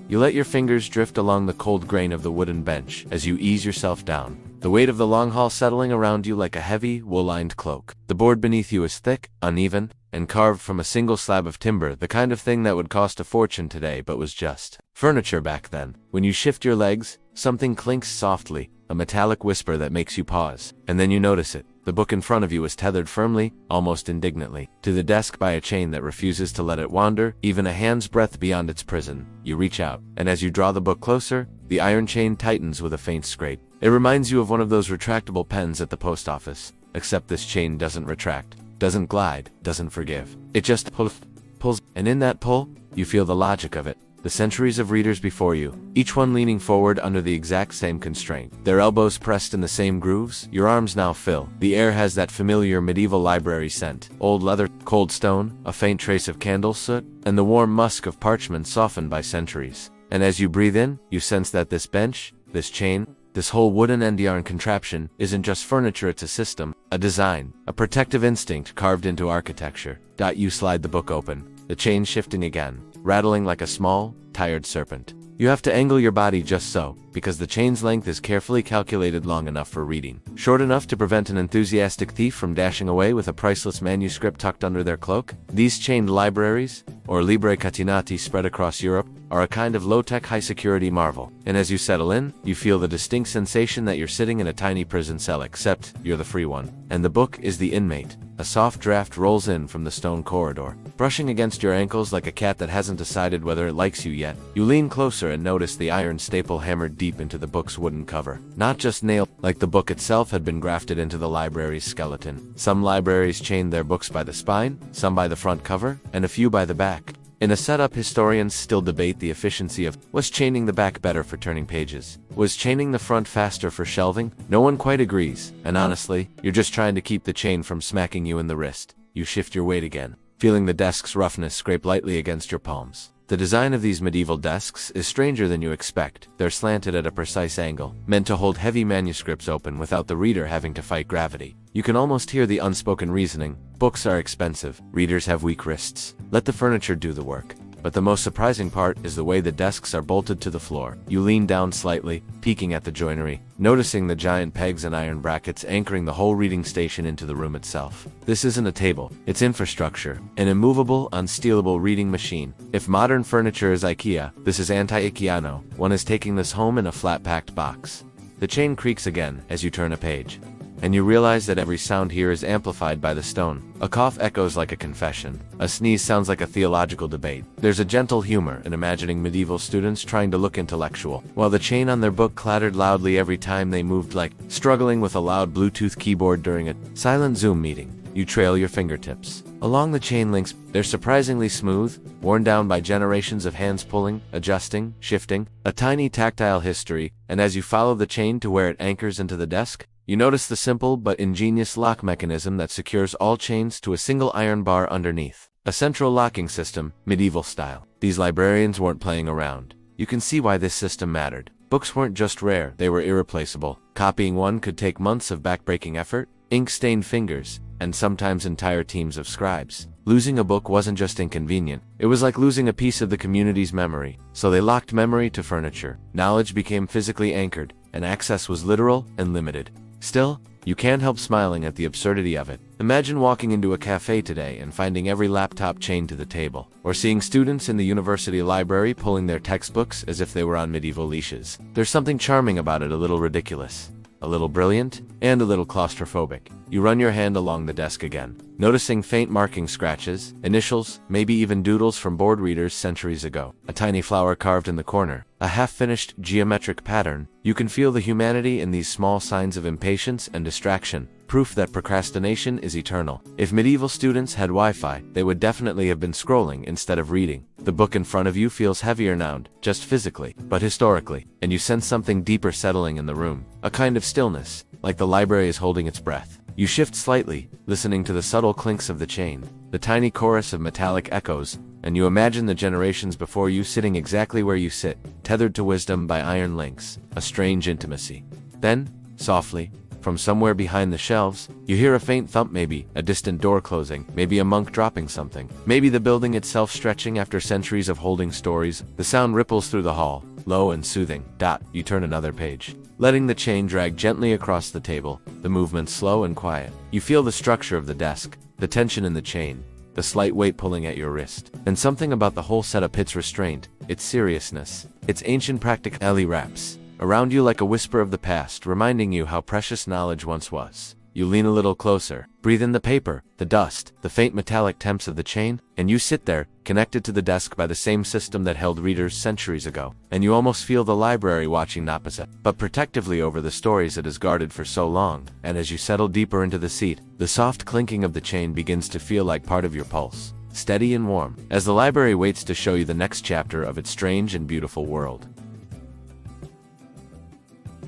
You let your fingers drift along the cold grain of the wooden bench as you ease yourself down, the weight of the long hall settling around you like a heavy, wool-lined cloak. The board beneath you is thick, uneven, and carved from a single slab of timber, the kind of thing that would cost a fortune today but was just furniture back then. When you shift your legs, something clinks softly, a metallic whisper that makes you pause, and then you notice it. The book in front of you is tethered firmly, almost indignantly, to the desk by a chain that refuses to let it wander, even a hand's breadth beyond its prison. You reach out, and as you draw the book closer, the iron chain tightens with a faint scrape. It reminds you of one of those retractable pens at the post office, except this chain doesn't retract, doesn't glide, doesn't forgive. It just pulls, and in that pull, you feel the logic of it. The centuries of readers before you, each one leaning forward under the exact same constraint. Their elbows pressed in the same grooves, your arms now fill. The air has that familiar medieval library scent. Old leather, cold stone, a faint trace of candle soot, and the warm musk of parchment softened by centuries. And as you breathe in, you sense that this bench, this chain, this whole wooden and yarn contraption isn't just furniture, it's a system, a design, a protective instinct carved into architecture. You slide the book open, the chain shifting again, rattling like a small, tired serpent. You have to angle your body just so, because the chain's length is carefully calculated, long enough for reading, short enough to prevent an enthusiastic thief from dashing away with a priceless manuscript tucked under their cloak. These chained libraries, or libri catenati spread across Europe, are a kind of low-tech, high-security marvel. And as you settle in, you feel the distinct sensation that you're sitting in a tiny prison cell, except you're the free one, and the book is the inmate. A soft draft rolls in from the stone corridor. brushing against your ankles like a cat that hasn't decided whether it likes you yet. You lean closer and notice the iron staple hammered deep into the book's wooden cover. Not just nailed, like the book itself had been grafted into the library's skeleton. Some libraries chained their books by the spine, some by the front cover, and a few by the back. In a setup, historians still debate the efficiency of, was chaining the back better for turning pages? Was chaining the front faster for shelving? No one quite agrees, and honestly, you're just trying to keep the chain from smacking you in the wrist. You shift your weight again, feeling the desk's roughness scrape lightly against your palms. The design of these medieval desks is stranger than you expect. They're slanted at a precise angle, meant to hold heavy manuscripts open without the reader having to fight gravity. You can almost hear the unspoken reasoning. Books are expensive. Readers have weak wrists. Let the furniture do the work. But the most surprising part is the way the desks are bolted to the floor. You lean down slightly, peeking at the joinery, noticing the giant pegs and iron brackets anchoring the whole reading station into the room itself. This isn't a table, it's infrastructure, an immovable, unstealable reading machine. If modern furniture is IKEA, this is anti-IKEAno. One is taking this home in a flat-packed box. The chain creaks again as you turn a page, and you realize that every sound here is amplified by the stone. A cough echoes like a confession. A sneeze sounds like a theological debate. There's a gentle humor in imagining medieval students trying to look intellectual, while the chain on their book clattered loudly every time they moved, like struggling with a loud Bluetooth keyboard during a silent Zoom meeting. You trail your fingertips along the chain links. They're surprisingly smooth, worn down by generations of hands pulling, adjusting, shifting, a tiny tactile history, and as you follow the chain to where it anchors into the desk, you notice the simple but ingenious lock mechanism that secures all chains to a single iron bar underneath. A central locking system, medieval style. These librarians weren't playing around. You can see why this system mattered. Books weren't just rare, they were irreplaceable. Copying one could take months of backbreaking effort, ink-stained fingers, and sometimes entire teams of scribes. Losing a book wasn't just inconvenient, it was like losing a piece of the community's memory. So they locked memory to furniture. Knowledge became physically anchored, and access was literal and limited. Still, you can't help smiling at the absurdity of it. Imagine walking into a cafe today and finding every laptop chained to the table, or seeing students in the university library pulling their textbooks as if they were on medieval leashes. There's something charming about it, a little ridiculous, a little brilliant, and a little claustrophobic. You run your hand along the desk again, noticing faint marking scratches, initials, maybe even doodles from board readers centuries ago. A tiny flower carved in the corner, a half-finished geometric pattern. You can feel the humanity in these small signs of impatience and distraction, proof that procrastination is eternal. If medieval students had Wi-Fi, they would definitely have been scrolling instead of reading. The book in front of you feels heavier now, just physically, but historically, and you sense something deeper settling in the room, a kind of stillness, like the library is holding its breath. You shift slightly, listening to the subtle clinks of the chain, the tiny chorus of metallic echoes, and you imagine the generations before you sitting exactly where you sit, tethered to wisdom by iron links, a strange intimacy. Then, softly, from somewhere behind the shelves, you hear a faint thump, maybe a distant door closing, maybe a monk dropping something, maybe the building itself stretching after centuries of holding stories. The sound ripples through the hall, low and soothing. You turn another page, letting the chain drag gently across the table, the movement slow and quiet. You feel the structure of the desk, the tension in the chain, the slight weight pulling at your wrist. And something about the whole setup hits restraint, its seriousness, its ancient practicality wraps around you like a whisper of the past, reminding you how precious knowledge once was. You lean a little closer, breathe in the paper, the dust, the faint metallic temps of the chain, and you sit there, connected to the desk by the same system that held readers centuries ago. And you almost feel the library watching opposite, but protectively over the stories it has guarded for so long. And as you settle deeper into the seat, the soft clinking of the chain begins to feel like part of your pulse, steady and warm, as the library waits to show you the next chapter of its strange and beautiful world.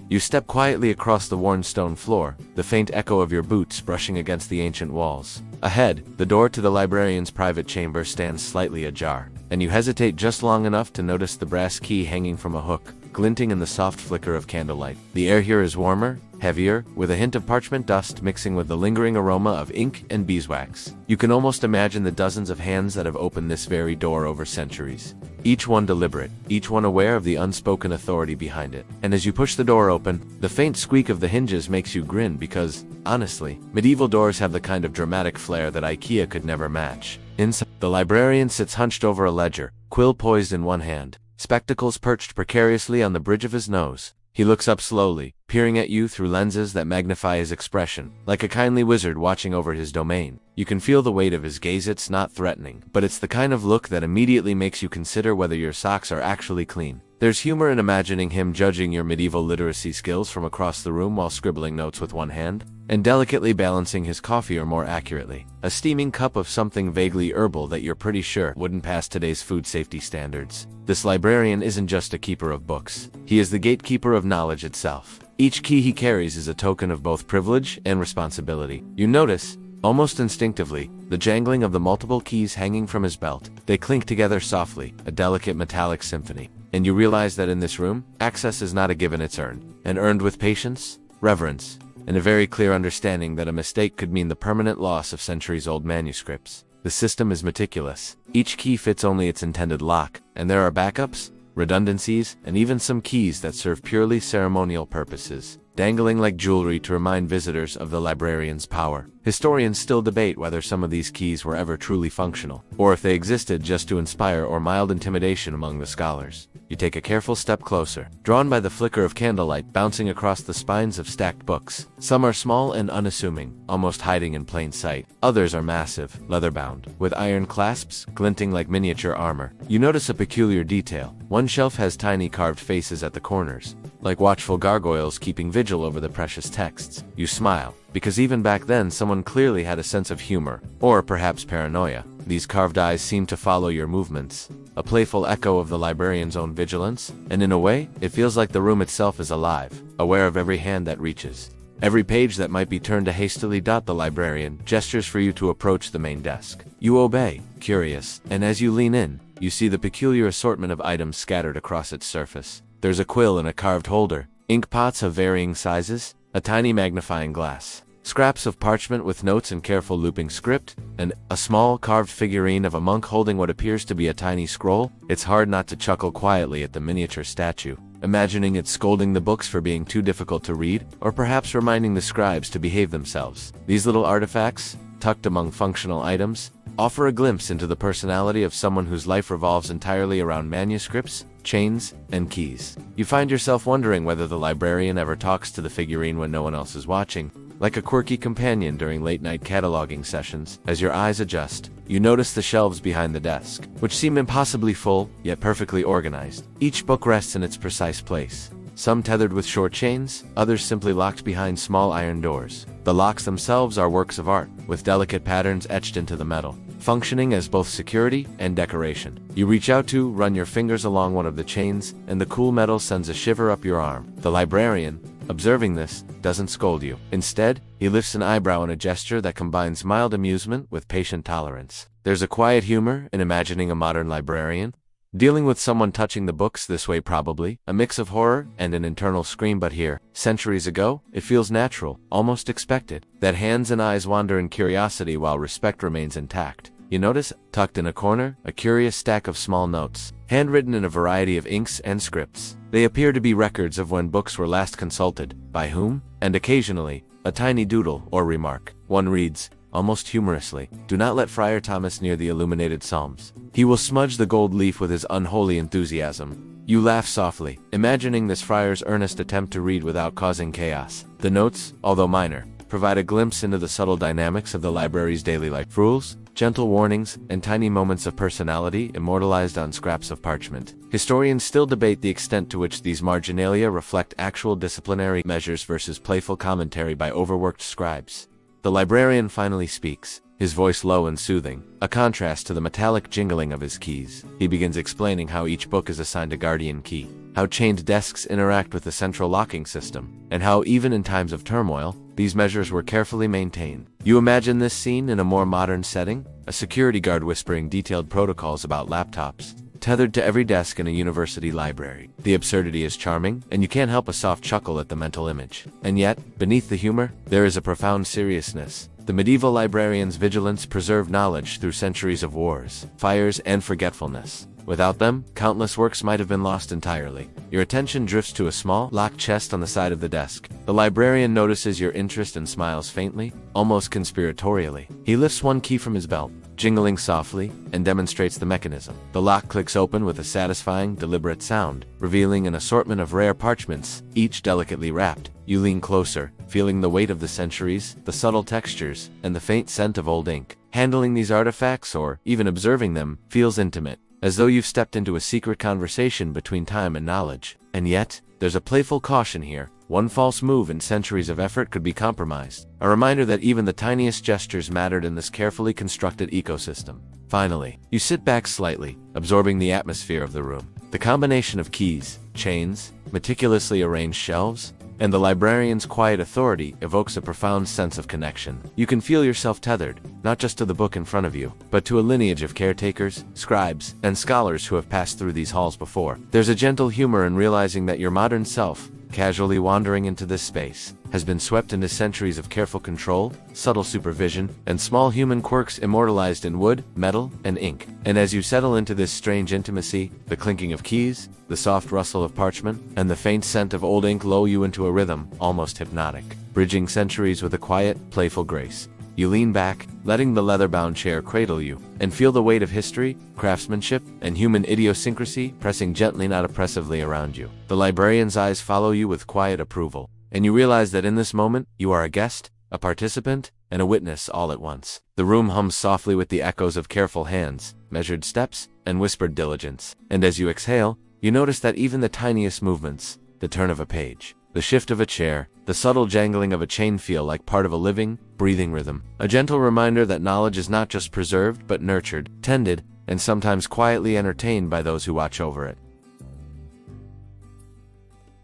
You step quietly across the worn stone floor, the faint echo of your boots brushing against the ancient walls. Ahead, the door to the librarian's private chamber stands slightly ajar, and you hesitate just long enough to notice the brass key hanging from a hook, glinting in the soft flicker of candlelight. The air here is warmer, heavier, with a hint of parchment dust mixing with the lingering aroma of ink and beeswax. You can almost imagine the dozens of hands that have opened this very door over centuries. Each one deliberate, each one aware of the unspoken authority behind it. And as you push the door open, the faint squeak of the hinges makes you grin because, honestly, medieval doors have the kind of dramatic flair that IKEA could never match. Inside, the librarian sits hunched over a ledger, quill poised in one hand, spectacles perched precariously on the bridge of his nose. He looks up slowly, peering at you through lenses that magnify his expression, like a kindly wizard watching over his domain. You can feel the weight of his gaze. It's not threatening, but it's the kind of look that immediately makes you consider whether your socks are actually clean. There's humor in imagining him judging your medieval literacy skills from across the room while scribbling notes with one hand, and delicately balancing his coffee, or more accurately, a steaming cup of something vaguely herbal that you're pretty sure wouldn't pass today's food safety standards. This librarian isn't just a keeper of books. He is the gatekeeper of knowledge itself. Each key he carries is a token of both privilege and responsibility. You notice, almost instinctively, the jangling of the multiple keys hanging from his belt. They clink together softly, a delicate metallic symphony. And you realize that in this room, access is not a given, it's earned. And earned with patience, reverence, and a very clear understanding that a mistake could mean the permanent loss of centuries-old manuscripts. The system is meticulous. Each key fits only its intended lock, and there are backups, redundancies, and even some keys that serve purely ceremonial purposes, dangling like jewelry to remind visitors of the librarian's power. Historians still debate whether some of these keys were ever truly functional, or if they existed just to inspire or mild intimidation among the scholars. You take a careful step closer, drawn by the flicker of candlelight bouncing across the spines of stacked books. Some are small and unassuming, almost hiding in plain sight. Others are massive, leather-bound, with iron clasps glinting like miniature armor. You notice a peculiar detail. One shelf has tiny carved faces at the corners, like watchful gargoyles keeping vigil over the precious texts. You smile, because even back then someone clearly had a sense of humor, or perhaps paranoia. These carved eyes seem to follow your movements, a playful echo of the librarian's own vigilance, and in a way, it feels like the room itself is alive, aware of every hand that reaches. Every page that might be turned to hastily. The librarian gestures for you to approach the main desk. You obey, curious, and as you lean in, you see the peculiar assortment of items scattered across its surface. There's a quill in a carved holder, ink pots of varying sizes, a tiny magnifying glass, scraps of parchment with notes and careful looping script, and a small carved figurine of a monk holding what appears to be a tiny scroll. It's hard not to chuckle quietly at the miniature statue, imagining it scolding the books for being too difficult to read, or perhaps reminding the scribes to behave themselves. These little artifacts, tucked among functional items, offer a glimpse into the personality of someone whose life revolves entirely around manuscripts, chains, and keys. You find yourself wondering whether the librarian ever talks to the figurine when no one else is watching, like a quirky companion during late-night cataloging sessions. As your eyes adjust, you notice the shelves behind the desk, which seem impossibly full, yet perfectly organized. Each book rests in its precise place, some tethered with short chains, others simply locked behind small iron doors. The locks themselves are works of art, with delicate patterns etched into the metal, functioning as both security and decoration. You reach out to run your fingers along one of the chains, and the cool metal sends a shiver up your arm. The librarian, observing this, doesn't scold you. Instead, he lifts an eyebrow in a gesture that combines mild amusement with patient tolerance. There's a quiet humor in imagining a modern librarian dealing with someone touching the books this way, probably a mix of horror and an internal scream. But here, centuries ago, it feels natural, almost expected, that hands and eyes wander in curiosity while respect remains intact. You notice, tucked in a corner, a curious stack of small notes, handwritten in a variety of inks and scripts. They appear to be records of when books were last consulted, by whom, and occasionally, a tiny doodle or remark. One reads, almost humorously, "Do not let Friar Thomas near the illuminated psalms. He will smudge the gold leaf with his unholy enthusiasm." You laugh softly, imagining this friar's earnest attempt to read without causing chaos. The notes, although minor, provide a glimpse into the subtle dynamics of the library's daily life. Rules, gentle warnings, and tiny moments of personality immortalized on scraps of parchment. Historians still debate the extent to which these marginalia reflect actual disciplinary measures versus playful commentary by overworked scribes. The librarian finally speaks, his voice low and soothing, a contrast to the metallic jingling of his keys. He begins explaining how each book is assigned a guardian key, how chained desks interact with the central locking system, and how even in times of turmoil, these measures were carefully maintained. You imagine this scene in a more modern setting, a security guard whispering detailed protocols about laptops, tethered to every desk in a university library. The absurdity is charming, and you can't help a soft chuckle at the mental image. And yet, beneath the humor, there is a profound seriousness. The medieval librarian's vigilance preserved knowledge through centuries of wars, fires, and forgetfulness. Without them, countless works might have been lost entirely. Your attention drifts to a small, locked chest on the side of the desk. The librarian notices your interest and smiles faintly, almost conspiratorially. He lifts one key from his belt, jingling softly, and demonstrates the mechanism. The lock clicks open with a satisfying, deliberate sound, revealing an assortment of rare parchments, each delicately wrapped. You lean closer, feeling the weight of the centuries, the subtle textures, and the faint scent of old ink. Handling these artifacts, or even observing them, feels intimate, as though you've stepped into a secret conversation between time and knowledge. And yet, there's a playful caution here. One false move and centuries of effort could be compromised. A reminder that even the tiniest gestures mattered in this carefully constructed ecosystem. Finally, you sit back slightly, absorbing the atmosphere of the room. The combination of keys, chains, meticulously arranged shelves, and the librarian's quiet authority evokes a profound sense of connection. You can feel yourself tethered, not just to the book in front of you, but to a lineage of caretakers, scribes, and scholars who have passed through these halls before. There's a gentle humor in realizing that your modern self, casually wandering into this space, has been swept into centuries of careful control, subtle supervision, and small human quirks immortalized in wood, metal, and ink. And as you settle into this strange intimacy, the clinking of keys, the soft rustle of parchment, and the faint scent of old ink lull you into a rhythm, almost hypnotic, bridging centuries with a quiet, playful grace. You lean back, letting the leather-bound chair cradle you, and feel the weight of history, craftsmanship, and human idiosyncrasy pressing gently, not oppressively around you. The librarian's eyes follow you with quiet approval, and you realize that in this moment, you are a guest, a participant, and a witness all at once. The room hums softly with the echoes of careful hands, measured steps, and whispered diligence. And as you exhale, you notice that even the tiniest movements, the turn of a page, the shift of a chair, the subtle jangling of a chain feel like part of a living, breathing rhythm. A gentle reminder that knowledge is not just preserved but nurtured, tended, and sometimes quietly entertained by those who watch over it.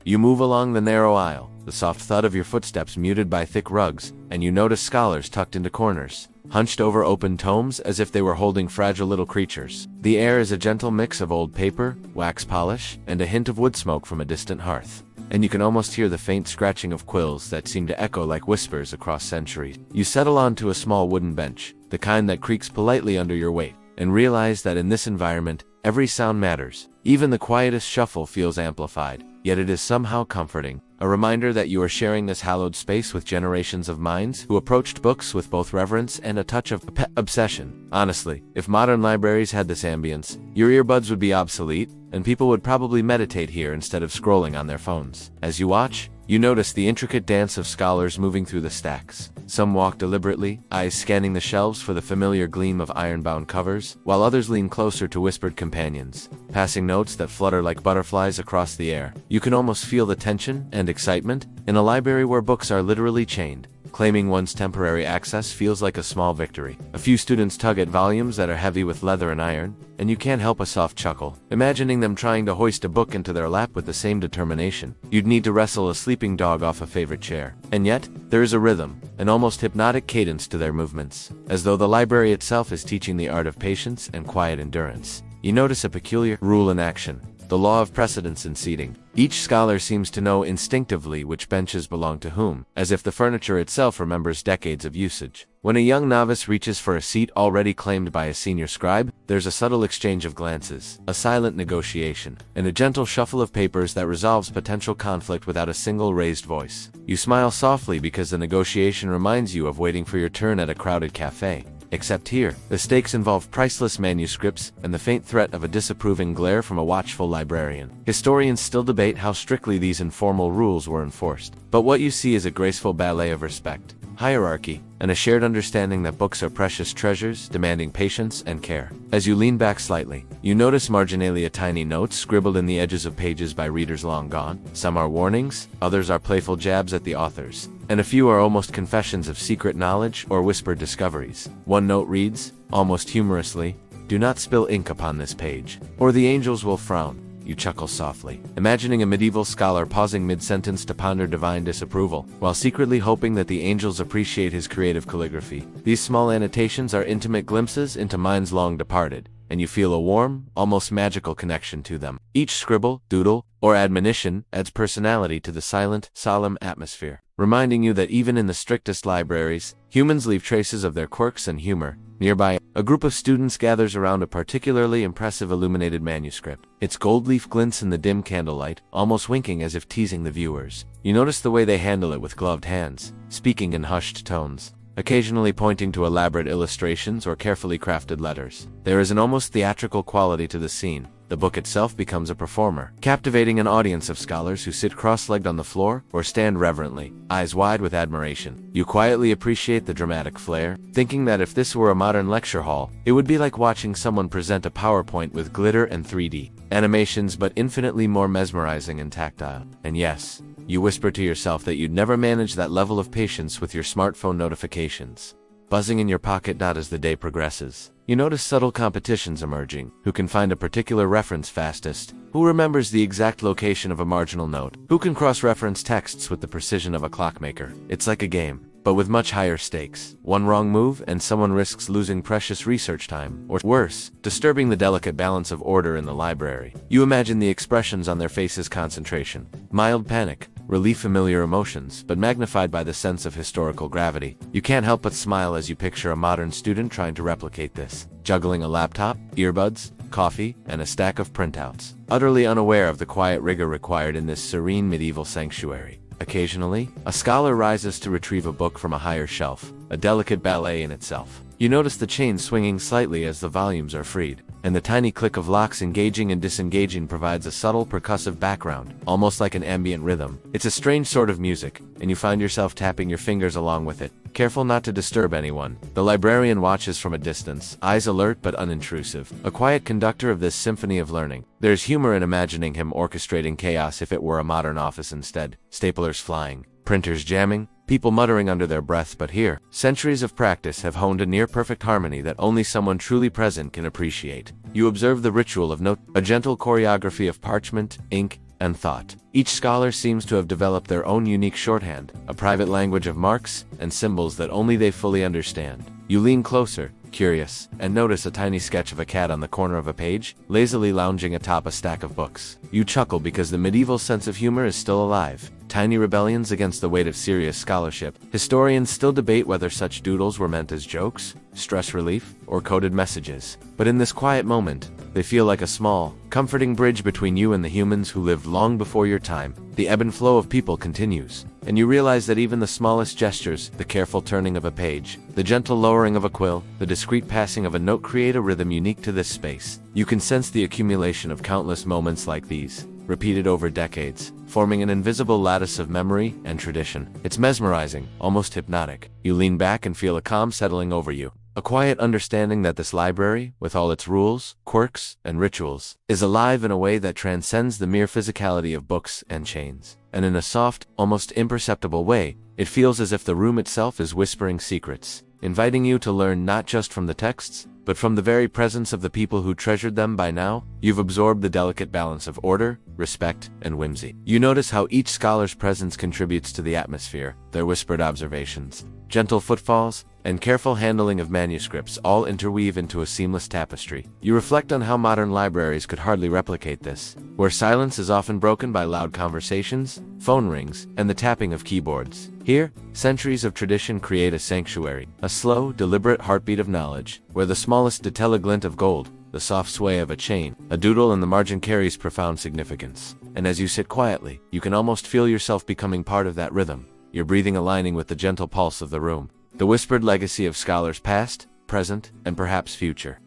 You move along the narrow aisle, the soft thud of your footsteps muted by thick rugs, and you notice scholars tucked into corners, hunched over open tomes as if they were holding fragile little creatures. The air is a gentle mix of old paper, wax polish, and a hint of wood smoke from a distant hearth. And you can almost hear the faint scratching of quills that seem to echo like whispers across centuries. You settle onto a small wooden bench, the kind that creaks politely under your weight, and realize that in this environment, every sound matters. Even the quietest shuffle feels amplified, yet it is somehow comforting, a reminder that you are sharing this hallowed space with generations of minds who approached books with both reverence and a touch of obsession. Honestly, if modern libraries had this ambience, your earbuds would be obsolete, and people would probably meditate here instead of scrolling on their phones. As you watch, you notice the intricate dance of scholars moving through the stacks. Some walk deliberately, eyes scanning the shelves for the familiar gleam of iron-bound covers, while others lean closer to whispered companions, passing notes that flutter like butterflies across the air. You can almost feel the tension and excitement in a library where books are literally chained. Claiming one's temporary access feels like a small victory. A few students tug at volumes that are heavy with leather and iron, and you can't help a soft chuckle, imagining them trying to hoist a book into their lap with the same determination. You'd need to wrestle a sleeping dog off a favorite chair. And yet, there is a rhythm, an almost hypnotic cadence to their movements, as though the library itself is teaching the art of patience and quiet endurance. You notice a peculiar rule in action, the law of precedence in seating. Each scholar seems to know instinctively which benches belong to whom, as if the furniture itself remembers decades of usage. When a young novice reaches for a seat already claimed by a senior scribe, there's a subtle exchange of glances, a silent negotiation, and a gentle shuffle of papers that resolves potential conflict without a single raised voice. You smile softly because the negotiation reminds you of waiting for your turn at a crowded cafe. Except here, the stakes involve priceless manuscripts and the faint threat of a disapproving glare from a watchful librarian. Historians still debate how strictly these informal rules were enforced, but what you see is a graceful ballet of respect, hierarchy, and a shared understanding that books are precious treasures demanding patience and care. As you lean back slightly, you notice marginalia tiny notes scribbled in the edges of pages by readers long gone. Some are warnings, others are playful jabs at the authors, and a few are almost confessions of secret knowledge or whispered discoveries. One note reads, almost humorously, "Do not spill ink upon this page, or the angels will frown." You chuckle softly, imagining a medieval scholar pausing mid-sentence to ponder divine disapproval, while secretly hoping that the angels appreciate his creative calligraphy. These small annotations are intimate glimpses into minds long departed, and you feel a warm, almost magical connection to them. Each scribble, doodle, or admonition adds personality to the silent, solemn atmosphere, reminding you that even in the strictest libraries, humans leave traces of their quirks and humor. Nearby, a group of students gathers around a particularly impressive illuminated manuscript. Its gold leaf glints in the dim candlelight, almost winking as if teasing the viewers. You notice the way they handle it with gloved hands, speaking in hushed tones, occasionally pointing to elaborate illustrations or carefully crafted letters. There is an almost theatrical quality to the scene. The book itself becomes a performer, captivating an audience of scholars who sit cross-legged on the floor or stand reverently, eyes wide with admiration. You quietly appreciate the dramatic flair, thinking that if this were a modern lecture hall, it would be like watching someone present a PowerPoint with glitter and 3D animations, but infinitely more mesmerizing and tactile. And yes, you whisper to yourself that you'd never manage that level of patience with your smartphone notifications buzzing in your pocket. As the day progresses, you notice subtle competitions emerging. Who can find a particular reference fastest? Who remembers the exact location of a marginal note? Who can cross-reference texts with the precision of a clockmaker? It's like a game, but with much higher stakes. One wrong move and someone risks losing precious research time, or worse, disturbing the delicate balance of order in the library. You imagine the expressions on their faces: concentration, mild panic, relief, familiar emotions, but magnified by the sense of historical gravity. You can't help but smile as you picture a modern student trying to replicate this, juggling a laptop, earbuds, coffee, and a stack of printouts, utterly unaware of the quiet rigor required in this serene medieval sanctuary. Occasionally, a scholar rises to retrieve a book from a higher shelf, a delicate ballet in itself. You notice the chain swinging slightly as the volumes are freed, and the tiny click of locks engaging and disengaging provides a subtle percussive background, almost like an ambient rhythm. It's a strange sort of music, and you find yourself tapping your fingers along with it, careful not to disturb anyone. The librarian watches from a distance, eyes alert but unintrusive, a quiet conductor of this symphony of learning. There's humor in imagining him orchestrating chaos if it were a modern office instead. Staplers flying, printers jamming, people muttering under their breath. But here, centuries of practice have honed a near-perfect harmony that only someone truly present can appreciate. You observe the ritual of note, a gentle choreography of parchment, ink, and thought. Each scholar seems to have developed their own unique shorthand, a private language of marks and symbols that only they fully understand. You lean closer, curious, and notice a tiny sketch of a cat on the corner of a page, lazily lounging atop a stack of books. You chuckle because the medieval sense of humor is still alive. Tiny rebellions against the weight of serious scholarship. Historians still debate whether such doodles were meant as jokes, stress relief, or coded messages. But in this quiet moment, they feel like a small, comforting bridge between you and the humans who lived long before your time. The ebb and flow of people continues, and you realize that even the smallest gestures, the careful turning of a page, the gentle lowering of a quill, the discreet passing of a note create a rhythm unique to this space. You can sense the accumulation of countless moments like these, repeated over decades, forming an invisible lattice of memory and tradition. It's mesmerizing, almost hypnotic. You lean back and feel a calm settling over you. A quiet understanding that this library, with all its rules, quirks, and rituals, is alive in a way that transcends the mere physicality of books and chains. And in a soft, almost imperceptible way, it feels as if the room itself is whispering secrets, inviting you to learn not just from the texts, but from the very presence of the people who treasured them. By now, you've absorbed the delicate balance of order, respect, and whimsy. You notice how each scholar's presence contributes to the atmosphere, their whispered observations, gentle footfalls, and careful handling of manuscripts all interweave into a seamless tapestry. You reflect on how modern libraries could hardly replicate this, where silence is often broken by loud conversations, phone rings, and the tapping of keyboards. Here, centuries of tradition create a sanctuary, a slow, deliberate heartbeat of knowledge, where the smallest detail, a glint of gold, the soft sway of a chain, a doodle in the margin carries profound significance. And as you sit quietly, you can almost feel yourself becoming part of that rhythm, your breathing aligning with the gentle pulse of the room, the whispered legacy of scholars past, present, and perhaps future.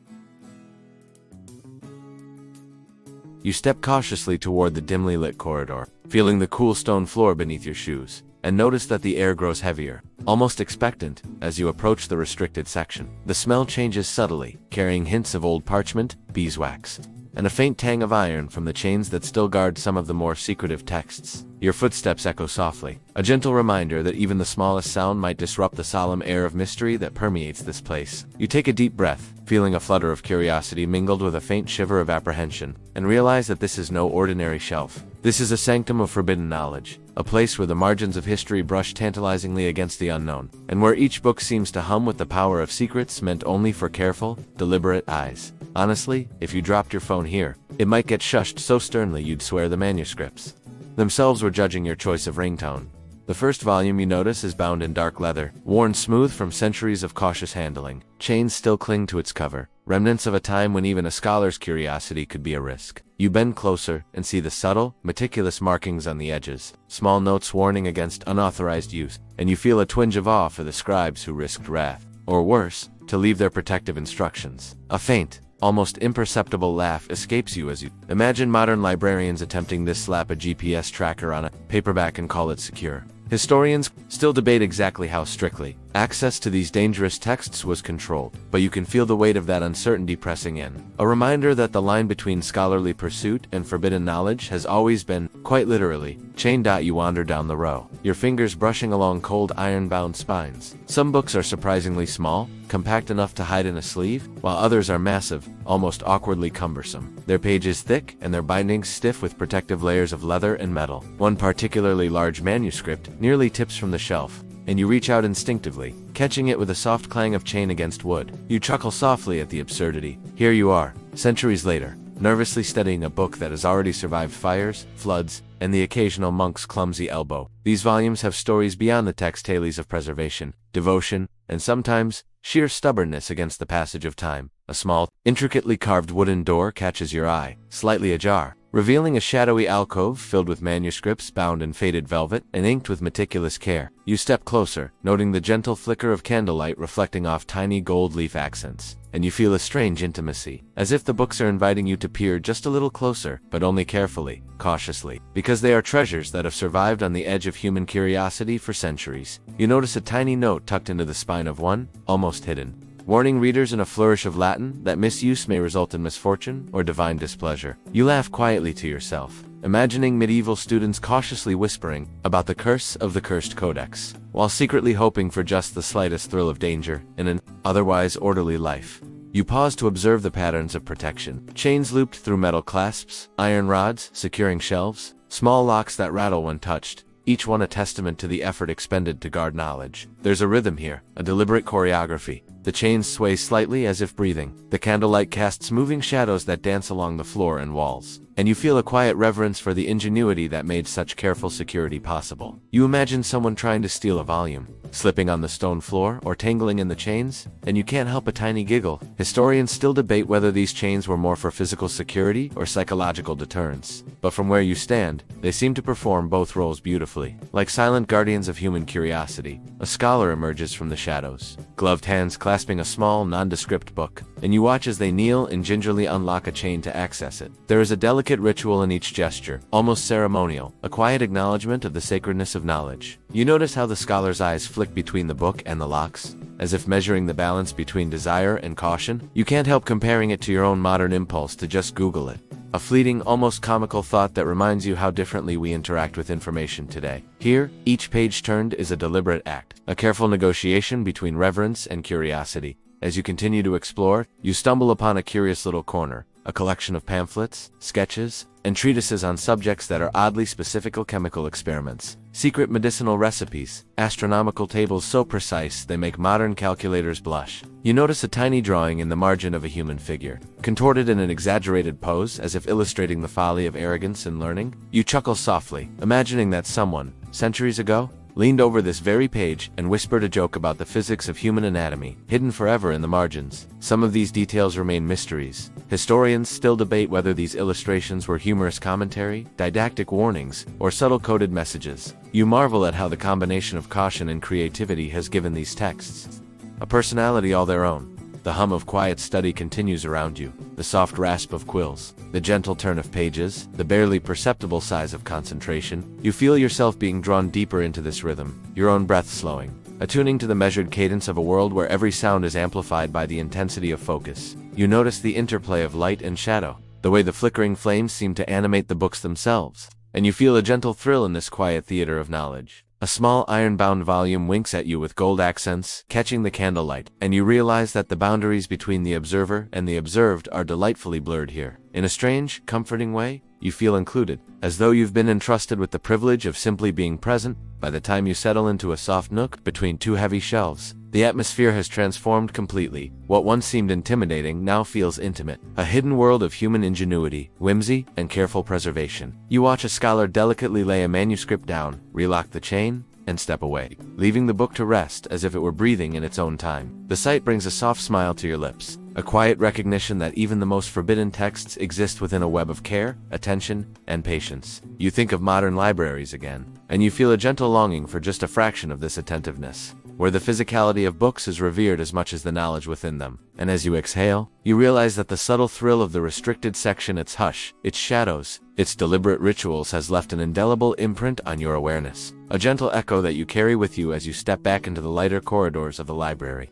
You step cautiously toward the dimly lit corridor, feeling the cool stone floor beneath your shoes, and notice that the air grows heavier, almost expectant, as you approach the restricted section. The smell changes subtly, carrying hints of old parchment, beeswax, and a faint tang of iron from the chains that still guard some of the more secretive texts. Your footsteps echo softly, a gentle reminder that even the smallest sound might disrupt the solemn air of mystery that permeates this place. You take a deep breath, feeling a flutter of curiosity mingled with a faint shiver of apprehension, and realize that this is no ordinary shelf. This is a sanctum of forbidden knowledge, a place where the margins of history brush tantalizingly against the unknown, and where each book seems to hum with the power of secrets meant only for careful, deliberate eyes. Honestly, if you dropped your phone here, it might get shushed so sternly you'd swear the manuscripts themselves were judging your choice of ringtone. The first volume you notice is bound in dark leather, worn smooth from centuries of cautious handling. Chains still cling to its cover, remnants of a time when even a scholar's curiosity could be a risk. You bend closer and see the subtle, meticulous markings on the edges, small notes warning against unauthorized use, and you feel a twinge of awe for the scribes who risked wrath, or worse, to leave their protective instructions. A faint, almost imperceptible laugh escapes you as you imagine modern librarians attempting this: slap a GPS tracker on a paperback and call it secure. Historians still debate exactly how strictly access to these dangerous texts was controlled, but you can feel the weight of that uncertainty pressing in. A reminder that the line between scholarly pursuit and forbidden knowledge has always been, quite literally, chained. You wander down the row, your fingers brushing along cold iron-bound spines. Some books are surprisingly small, compact enough to hide in a sleeve, while others are massive, almost awkwardly cumbersome. Their pages thick and their bindings stiff with protective layers of leather and metal. One particularly large manuscript nearly tips from the shelf, and you reach out instinctively, catching it with a soft clang of chain against wood. You chuckle softly at the absurdity. Here you are, centuries later, nervously studying a book that has already survived fires, floods, and the occasional monk's clumsy elbow. These volumes have stories beyond the text, tales of preservation, devotion, and sometimes sheer stubbornness against the passage of time. A small, intricately carved wooden door catches your eye, slightly ajar, revealing a shadowy alcove filled with manuscripts bound in faded velvet and inked with meticulous care. You step closer, noting the gentle flicker of candlelight reflecting off tiny gold leaf accents, and you feel a strange intimacy, as if the books are inviting you to peer just a little closer, but only carefully, cautiously, because they are treasures that have survived on the edge of human curiosity for centuries. You notice a tiny note tucked into the spine of one, almost hidden, warning readers in a flourish of Latin that misuse may result in misfortune or divine displeasure. You laugh quietly to yourself, imagining medieval students cautiously whispering about the curse of the cursed codex, while secretly hoping for just the slightest thrill of danger in an otherwise orderly life. You pause to observe the patterns of protection: chains looped through metal clasps, iron rods securing shelves, small locks that rattle when touched, each one a testament to the effort expended to guard knowledge. There's a rhythm here, a deliberate choreography. The chains sway slightly as if breathing. The candlelight casts moving shadows that dance along the floor and walls, and you feel a quiet reverence for the ingenuity that made such careful security possible. You imagine someone trying to steal a volume, slipping on the stone floor or tangling in the chains, and you can't help a tiny giggle. Historians still debate whether these chains were more for physical security or psychological deterrence, but from where you stand, they seem to perform both roles beautifully. Like silent guardians of human curiosity, a scholar emerges from the shadows, gloved hands clasping a small, nondescript book, and you watch as they kneel and gingerly unlock a chain to access it. There is a delicate ritual in each gesture, almost ceremonial, a quiet acknowledgement of the sacredness of knowledge. You notice how the scholar's eyes flick between the book and the locks, as if measuring the balance between desire and caution. You can't help comparing it to your own modern impulse to just Google it. A fleeting, almost comical thought that reminds you how differently we interact with information today. Here, each page turned is a deliberate act, a careful negotiation between reverence and curiosity. As you continue to explore, you stumble upon a curious little corner, a collection of pamphlets, sketches, and treatises on subjects that are oddly specific: chemical experiments, secret medicinal recipes, astronomical tables so precise they make modern calculators blush. You notice a tiny drawing in the margin of a human figure, contorted in an exaggerated pose as if illustrating the folly of arrogance and learning. You chuckle softly, imagining that someone, centuries ago, leaned over this very page and whispered a joke about the physics of human anatomy, hidden forever in the margins. Some of these details remain mysteries. Historians still debate whether these illustrations were humorous commentary, didactic warnings, or subtle coded messages. You marvel at how the combination of caution and creativity has given these texts a personality all their own. The hum of quiet study continues around you, the soft rasp of quills, the gentle turn of pages, the barely perceptible sighs of concentration. You feel yourself being drawn deeper into this rhythm, your own breath slowing, attuning to the measured cadence of a world where every sound is amplified by the intensity of focus. You notice the interplay of light and shadow, the way the flickering flames seem to animate the books themselves, and you feel a gentle thrill in this quiet theater of knowledge. A small iron-bound volume winks at you with gold accents, catching the candlelight, and you realize that the boundaries between the observer and the observed are delightfully blurred here. In a strange, comforting way, you feel included, as though you've been entrusted with the privilege of simply being present. By the time you settle into a soft nook between two heavy shelves, the atmosphere has transformed completely. What once seemed intimidating now feels intimate, a hidden world of human ingenuity, whimsy, and careful preservation. You watch a scholar delicately lay a manuscript down, relock the chain, and step away, leaving the book to rest as if it were breathing in its own time. The sight brings a soft smile to your lips, a quiet recognition that even the most forbidden texts exist within a web of care, attention, and patience. You think of modern libraries again, and you feel a gentle longing for just a fraction of this attentiveness, where the physicality of books is revered as much as the knowledge within them. And as you exhale, you realize that the subtle thrill of the restricted section, its hush, its shadows, its deliberate rituals has left an indelible imprint on your awareness, a gentle echo that you carry with you as you step back into the lighter corridors of the library.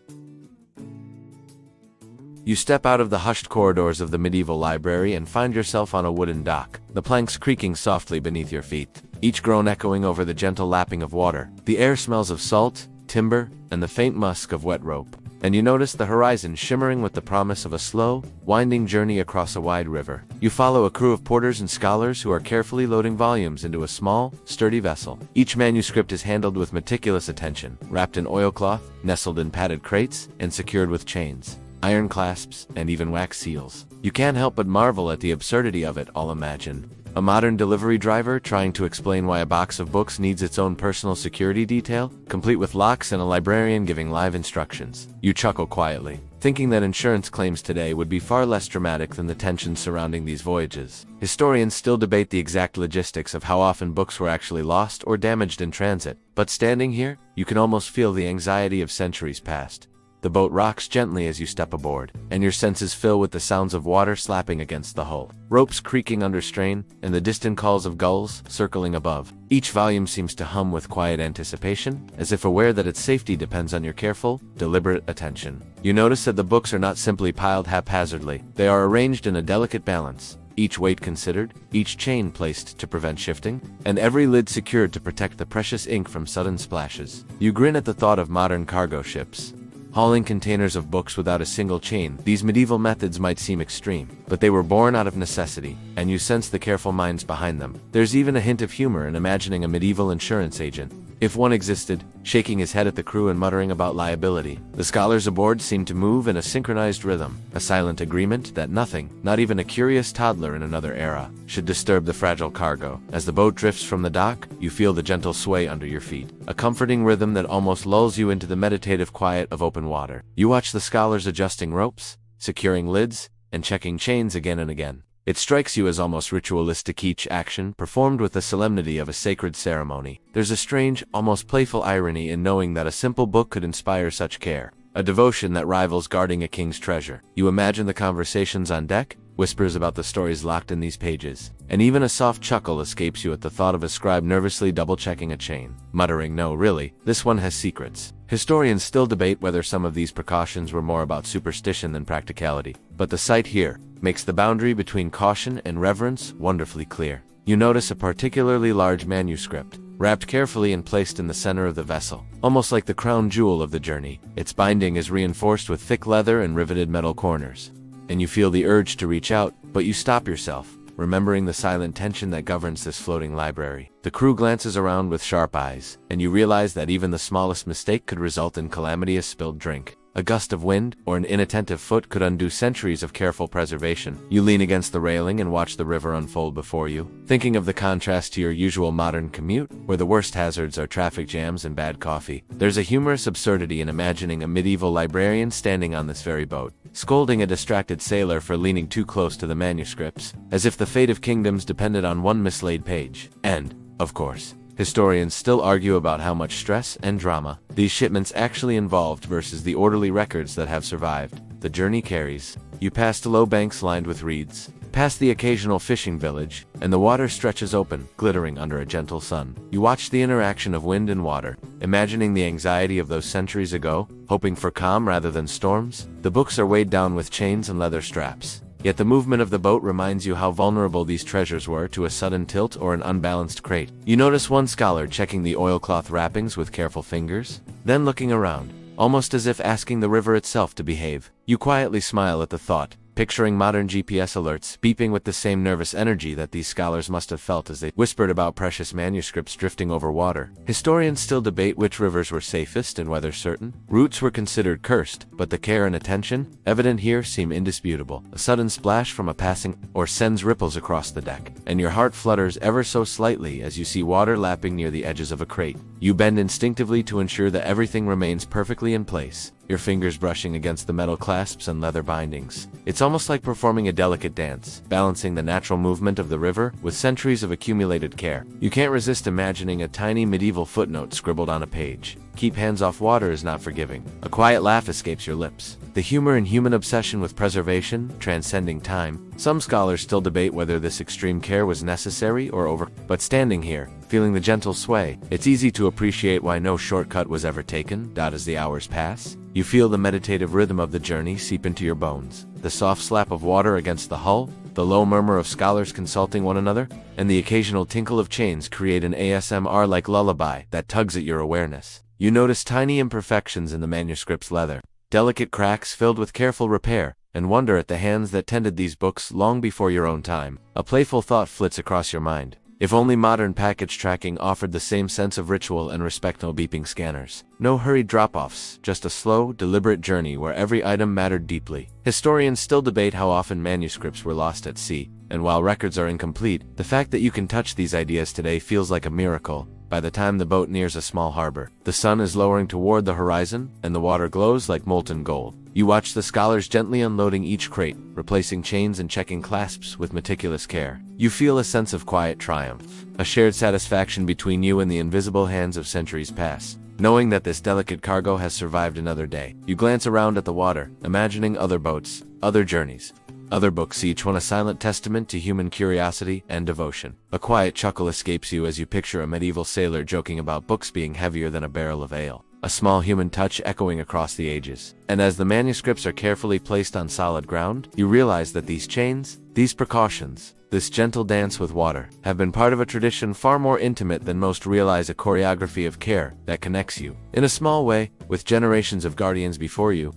You step out of the hushed corridors of the medieval library and find yourself on a wooden dock, the planks creaking softly beneath your feet, each groan echoing over the gentle lapping of water. The air smells of salt, timber, and the faint musk of wet rope, and you notice the horizon shimmering with the promise of a slow, winding journey across a wide river. You follow a crew of porters and scholars who are carefully loading volumes into a small, sturdy vessel. Each manuscript is handled with meticulous attention, wrapped in oilcloth, nestled in padded crates, and secured with chains, iron clasps, and even wax seals. You can't help but marvel at the absurdity of it all. Imagine a modern delivery driver trying to explain why a box of books needs its own personal security detail, complete with locks, and a librarian giving live instructions. You chuckle quietly, thinking that insurance claims today would be far less dramatic than the tension surrounding these voyages. Historians still debate the exact logistics of how often books were actually lost or damaged in transit, but standing here, you can almost feel the anxiety of centuries past. The boat rocks gently as you step aboard, and your senses fill with the sounds of water slapping against the hull, ropes creaking under strain, and the distant calls of gulls circling above. Each volume seems to hum with quiet anticipation, as if aware that its safety depends on your careful, deliberate attention. You notice that the books are not simply piled haphazardly. They are arranged in a delicate balance, each weight considered, each chain placed to prevent shifting, and every lid secured to protect the precious ink from sudden splashes. You grin at the thought of modern cargo ships hauling containers of books without a single chain. These medieval methods might seem extreme, but they were born out of necessity, and you sense the careful minds behind them. There's even a hint of humor in imagining a medieval insurance agent, if one existed, shaking his head at the crew and muttering about liability. The scholars aboard seem to move in a synchronized rhythm, a silent agreement that nothing, not even a curious toddler in another era, should disturb the fragile cargo. As the boat drifts from the dock, you feel the gentle sway under your feet, a comforting rhythm that almost lulls you into the meditative quiet of open water. You watch the scholars adjusting ropes, securing lids, and checking chains again and again. It strikes you as almost ritualistic, each action performed with the solemnity of a sacred ceremony. There's a strange, almost playful irony in knowing that a simple book could inspire such care, a devotion that rivals guarding a king's treasure. You imagine the conversations on deck, whispers about the stories locked in these pages, and even a soft chuckle escapes you at the thought of a scribe nervously double-checking a chain, muttering, "No, really, this one has secrets." Historians still debate whether some of these precautions were more about superstition than practicality, but the sight here makes the boundary between caution and reverence wonderfully clear. You notice a particularly large manuscript, wrapped carefully and placed in the center of the vessel, almost like the crown jewel of the journey. Its binding is reinforced with thick leather and riveted metal corners, and you feel the urge to reach out, but you stop yourself, remembering the silent tension that governs this floating library. The crew glances around with sharp eyes, and you realize that even the smallest mistake could result in calamity: a spilled drink, a gust of wind, or an inattentive foot could undo centuries of careful preservation. You lean against the railing and watch the river unfold before you, thinking of the contrast to your usual modern commute, where the worst hazards are traffic jams and bad coffee. There's a humorous absurdity in imagining a medieval librarian standing on this very boat, scolding a distracted sailor for leaning too close to the manuscripts, as if the fate of kingdoms depended on one mislaid page. And, of course, historians still argue about how much stress and drama these shipments actually involved versus the orderly records that have survived. The journey carries you past low banks lined with reeds, past the occasional fishing village, and the water stretches open, glittering under a gentle sun. You watch the interaction of wind and water, imagining the anxiety of those centuries ago, hoping for calm rather than storms. The books are weighed down with chains and leather straps, yet the movement of the boat reminds you how vulnerable these treasures were to a sudden tilt or an unbalanced crate. You notice one scholar checking the oilcloth wrappings with careful fingers, then looking around, almost as if asking the river itself to behave. You quietly smile at the thought, picturing modern GPS alerts beeping with the same nervous energy that these scholars must have felt as they whispered about precious manuscripts drifting over water. Historians still debate which rivers were safest and whether certain routes were considered cursed, but the care and attention evident here seem indisputable. A sudden splash from a passing or sends ripples across the deck, and your heart flutters ever so slightly as you see water lapping near the edges of a crate. You bend instinctively to ensure that everything remains perfectly in place, your fingers brushing against the metal clasps and leather bindings. It's almost like performing a delicate dance, balancing the natural movement of the river with centuries of accumulated care. You can't resist imagining a tiny medieval footnote scribbled on a page. "Keep hands off water" is not forgiving. A quiet laugh escapes your lips. The humor in human obsession with preservation, transcending time. Some scholars still debate whether this extreme care was necessary or over. But standing here, feeling the gentle sway, it's easy to appreciate why no shortcut was ever taken. As the hours pass, you feel the meditative rhythm of the journey seep into your bones. The soft slap of water against the hull, the low murmur of scholars consulting one another, and the occasional tinkle of chains create an ASMR-like lullaby that tugs at your awareness. You notice tiny imperfections in the manuscript's leather, delicate cracks filled with careful repair, and wonder at the hands that tended these books long before your own time. A playful thought flits across your mind. If only modern package tracking offered the same sense of ritual and respect. No beeping scanners, no hurried drop-offs, just a slow, deliberate journey where every item mattered deeply. Historians still debate how often manuscripts were lost at sea, and while records are incomplete, the fact that you can touch these ideas today feels like a miracle. By the time the boat nears a small harbor, the sun is lowering toward the horizon, and the water glows like molten gold. You watch the scholars gently unloading each crate, replacing chains and checking clasps with meticulous care. You feel a sense of quiet triumph, a shared satisfaction between you and the invisible hands of centuries past. Knowing that this delicate cargo has survived another day, you glance around at the water, imagining other boats, other journeys, other books, each one a silent testament to human curiosity and devotion. A quiet chuckle escapes you as you picture a medieval sailor joking about books being heavier than a barrel of ale. A small human touch echoing across the ages. And as the manuscripts are carefully placed on solid ground, you realize that these chains, these precautions, this gentle dance with water, have been part of a tradition far more intimate than most realize, a choreography of care that connects you, in a small way, with generations of guardians before you.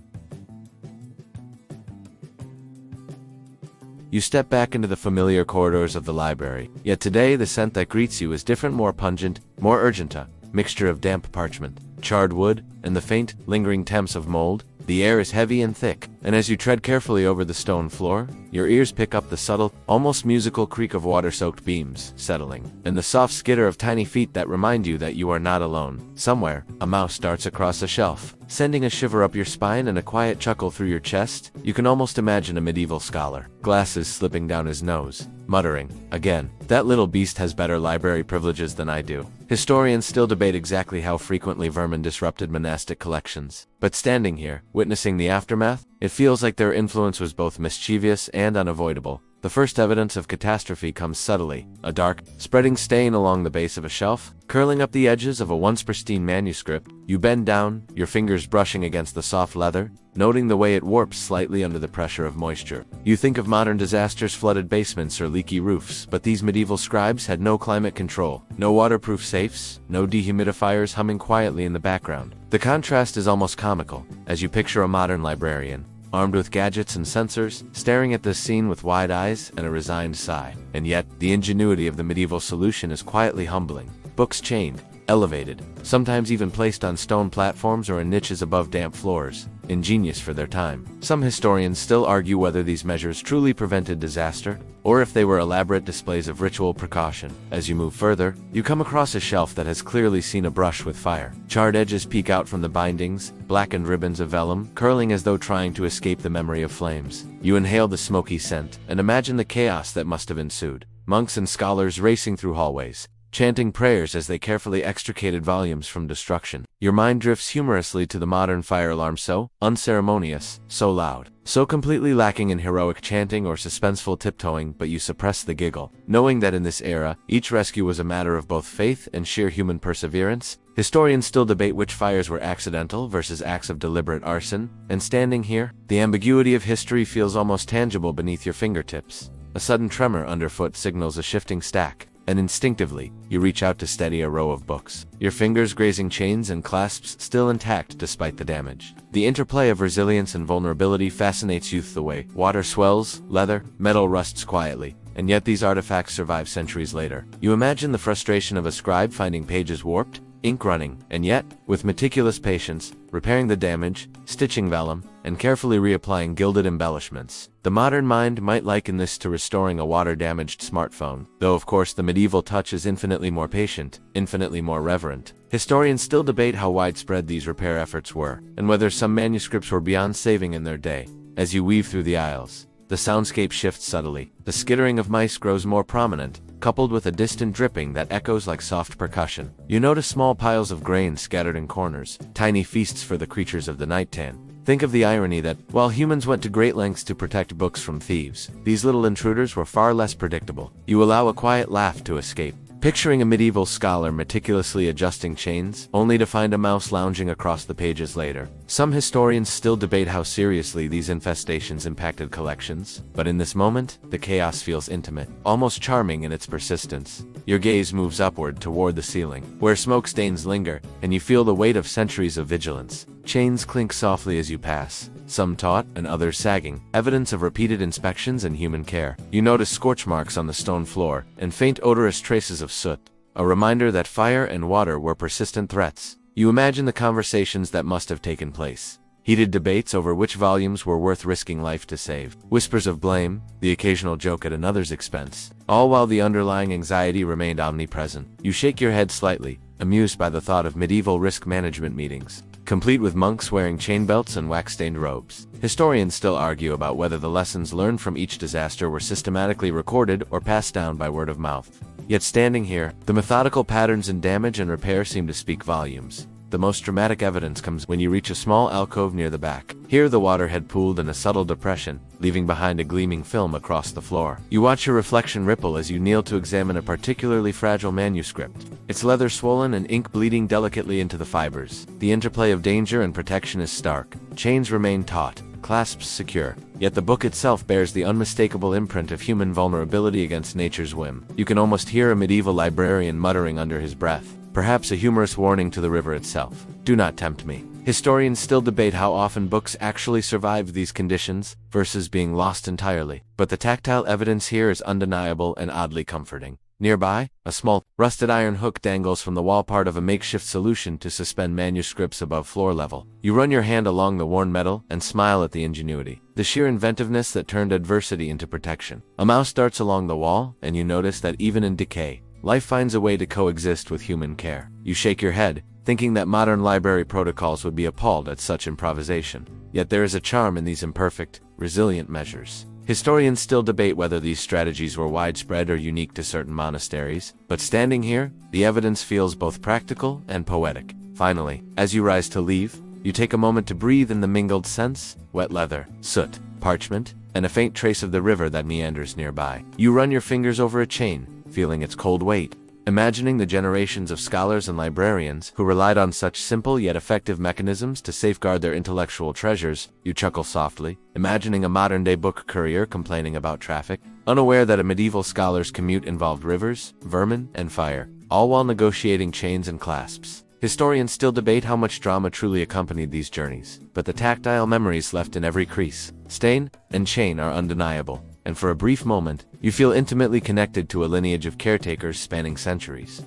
You step back into the familiar corridors of the library, yet today the scent that greets you is different, more pungent, more urgent, a mixture of damp parchment, charred wood, and the faint, lingering temps of mold. The air is heavy and thick, and as you tread carefully over the stone floor, your ears pick up the subtle, almost musical creak of water-soaked beams settling, and the soft skitter of tiny feet that remind you that you are not alone. Somewhere, a mouse darts across a shelf, sending a shiver up your spine and a quiet chuckle through your chest. You can almost imagine a medieval scholar, glasses slipping down his nose, muttering, "Again, that little beast has better library privileges than I do." Historians still debate exactly how frequently vermin disrupted monastic collections. But standing here, witnessing the aftermath, it feels like their influence was both mischievous and unavoidable. The first evidence of catastrophe comes subtly, a dark, spreading stain along the base of a shelf, curling up the edges of a once pristine manuscript. You bend down, your fingers brushing against the soft leather, noting the way it warps slightly under the pressure of moisture. You think of modern disasters, flooded basements or leaky roofs, but these medieval scribes had no climate control, no waterproof safes, no dehumidifiers humming quietly in the background. The contrast is almost comical, as you picture a modern librarian, armed with gadgets and sensors, staring at this scene with wide eyes and a resigned sigh. And yet, the ingenuity of the medieval solution is quietly humbling. Books chained, elevated, sometimes even placed on stone platforms or in niches above damp floors. Ingenious for their time. Some historians still argue whether these measures truly prevented disaster, or if they were elaborate displays of ritual precaution. As you move further, you come across a shelf that has clearly seen a brush with fire. Charred edges peek out from the bindings, blackened ribbons of vellum, curling as though trying to escape the memory of flames. You inhale the smoky scent, and imagine the chaos that must have ensued. Monks and scholars racing through hallways, chanting prayers as they carefully extricated volumes from destruction. Your mind drifts humorously to the modern fire alarm, so unceremonious, so loud, so completely lacking in heroic chanting or suspenseful tiptoeing, but you suppress the giggle, knowing that in this era, each rescue was a matter of both faith and sheer human perseverance. Historians still debate which fires were accidental versus acts of deliberate arson, and standing here, the ambiguity of history feels almost tangible beneath your fingertips. A sudden tremor underfoot signals a shifting stack, and instinctively, you reach out to steady a row of books, your fingers grazing chains and clasps still intact despite the damage. The interplay of resilience and vulnerability fascinates you. The way water swells, leather, metal rusts quietly, and yet these artifacts survive centuries later. You imagine the frustration of a scribe finding pages warped, ink running, and yet, with meticulous patience, repairing the damage, stitching vellum, and carefully reapplying gilded embellishments. The modern mind might liken this to restoring a water-damaged smartphone, though of course the medieval touch is infinitely more patient, infinitely more reverent. Historians still debate how widespread these repair efforts were, and whether some manuscripts were beyond saving in their day. As you weave through the aisles, the soundscape shifts subtly. The skittering of mice grows more prominent, coupled with a distant dripping that echoes like soft percussion. You notice small piles of grain scattered in corners, tiny feasts for the creatures of the night tan. Think of the irony that, while humans went to great lengths to protect books from thieves, these little intruders were far less predictable. You allow a quiet laugh to escape, picturing a medieval scholar meticulously adjusting chains, only to find a mouse lounging across the pages later. Some historians still debate how seriously these infestations impacted collections, but in this moment, the chaos feels intimate, almost charming in its persistence. Your gaze moves upward toward the ceiling, where smoke stains linger, and you feel the weight of centuries of vigilance. Chains clink softly as you pass, some taut and others sagging, evidence of repeated inspections and human care. You notice scorch marks on the stone floor, and faint odorous traces of soot, a reminder that fire and water were persistent threats. You imagine the conversations that must have taken place. Heated debates over which volumes were worth risking life to save. Whispers of blame, the occasional joke at another's expense. All while the underlying anxiety remained omnipresent. You shake your head slightly, amused by the thought of medieval risk management meetings, complete with monks wearing chain belts and wax-stained robes. Historians still argue about whether the lessons learned from each disaster were systematically recorded or passed down by word of mouth. Yet standing here, the methodical patterns in damage and repair seem to speak volumes. The most dramatic evidence comes when you reach a small alcove near the back. Here the water had pooled in a subtle depression, leaving behind a gleaming film across the floor. You watch your reflection ripple as you kneel to examine a particularly fragile manuscript, its leather swollen and ink bleeding delicately into the fibers. The interplay of danger and protection is stark. Chains remain taut, clasps secure, yet the book itself bears the unmistakable imprint of human vulnerability against nature's whim. You can almost hear a medieval librarian muttering under his breath, perhaps a humorous warning to the river itself. Do not tempt me. Historians still debate how often books actually survived these conditions versus being lost entirely, but the tactile evidence here is undeniable and oddly comforting. Nearby, a small, rusted iron hook dangles from the wall, part of a makeshift solution to suspend manuscripts above floor level. You run your hand along the worn metal and smile at the ingenuity, the sheer inventiveness that turned adversity into protection. A mouse darts along the wall, and you notice that even in decay, life finds a way to coexist with human care. You shake your head, thinking that modern library protocols would be appalled at such improvisation. Yet there is a charm in these imperfect, resilient measures. Historians still debate whether these strategies were widespread or unique to certain monasteries, but standing here, the evidence feels both practical and poetic. Finally, as you rise to leave, you take a moment to breathe in the mingled scents, wet leather, soot, parchment, and a faint trace of the river that meanders nearby. You run your fingers over a chain, feeling its cold weight, imagining the generations of scholars and librarians who relied on such simple yet effective mechanisms to safeguard their intellectual treasures. You chuckle softly, imagining a modern-day book courier complaining about traffic, unaware that a medieval scholar's commute involved rivers, vermin, and fire, all while negotiating chains and clasps. Historians still debate how much drama truly accompanied these journeys, but the tactile memories left in every crease, stain, and chain are undeniable, and for a brief moment, you feel intimately connected to a lineage of caretakers spanning centuries.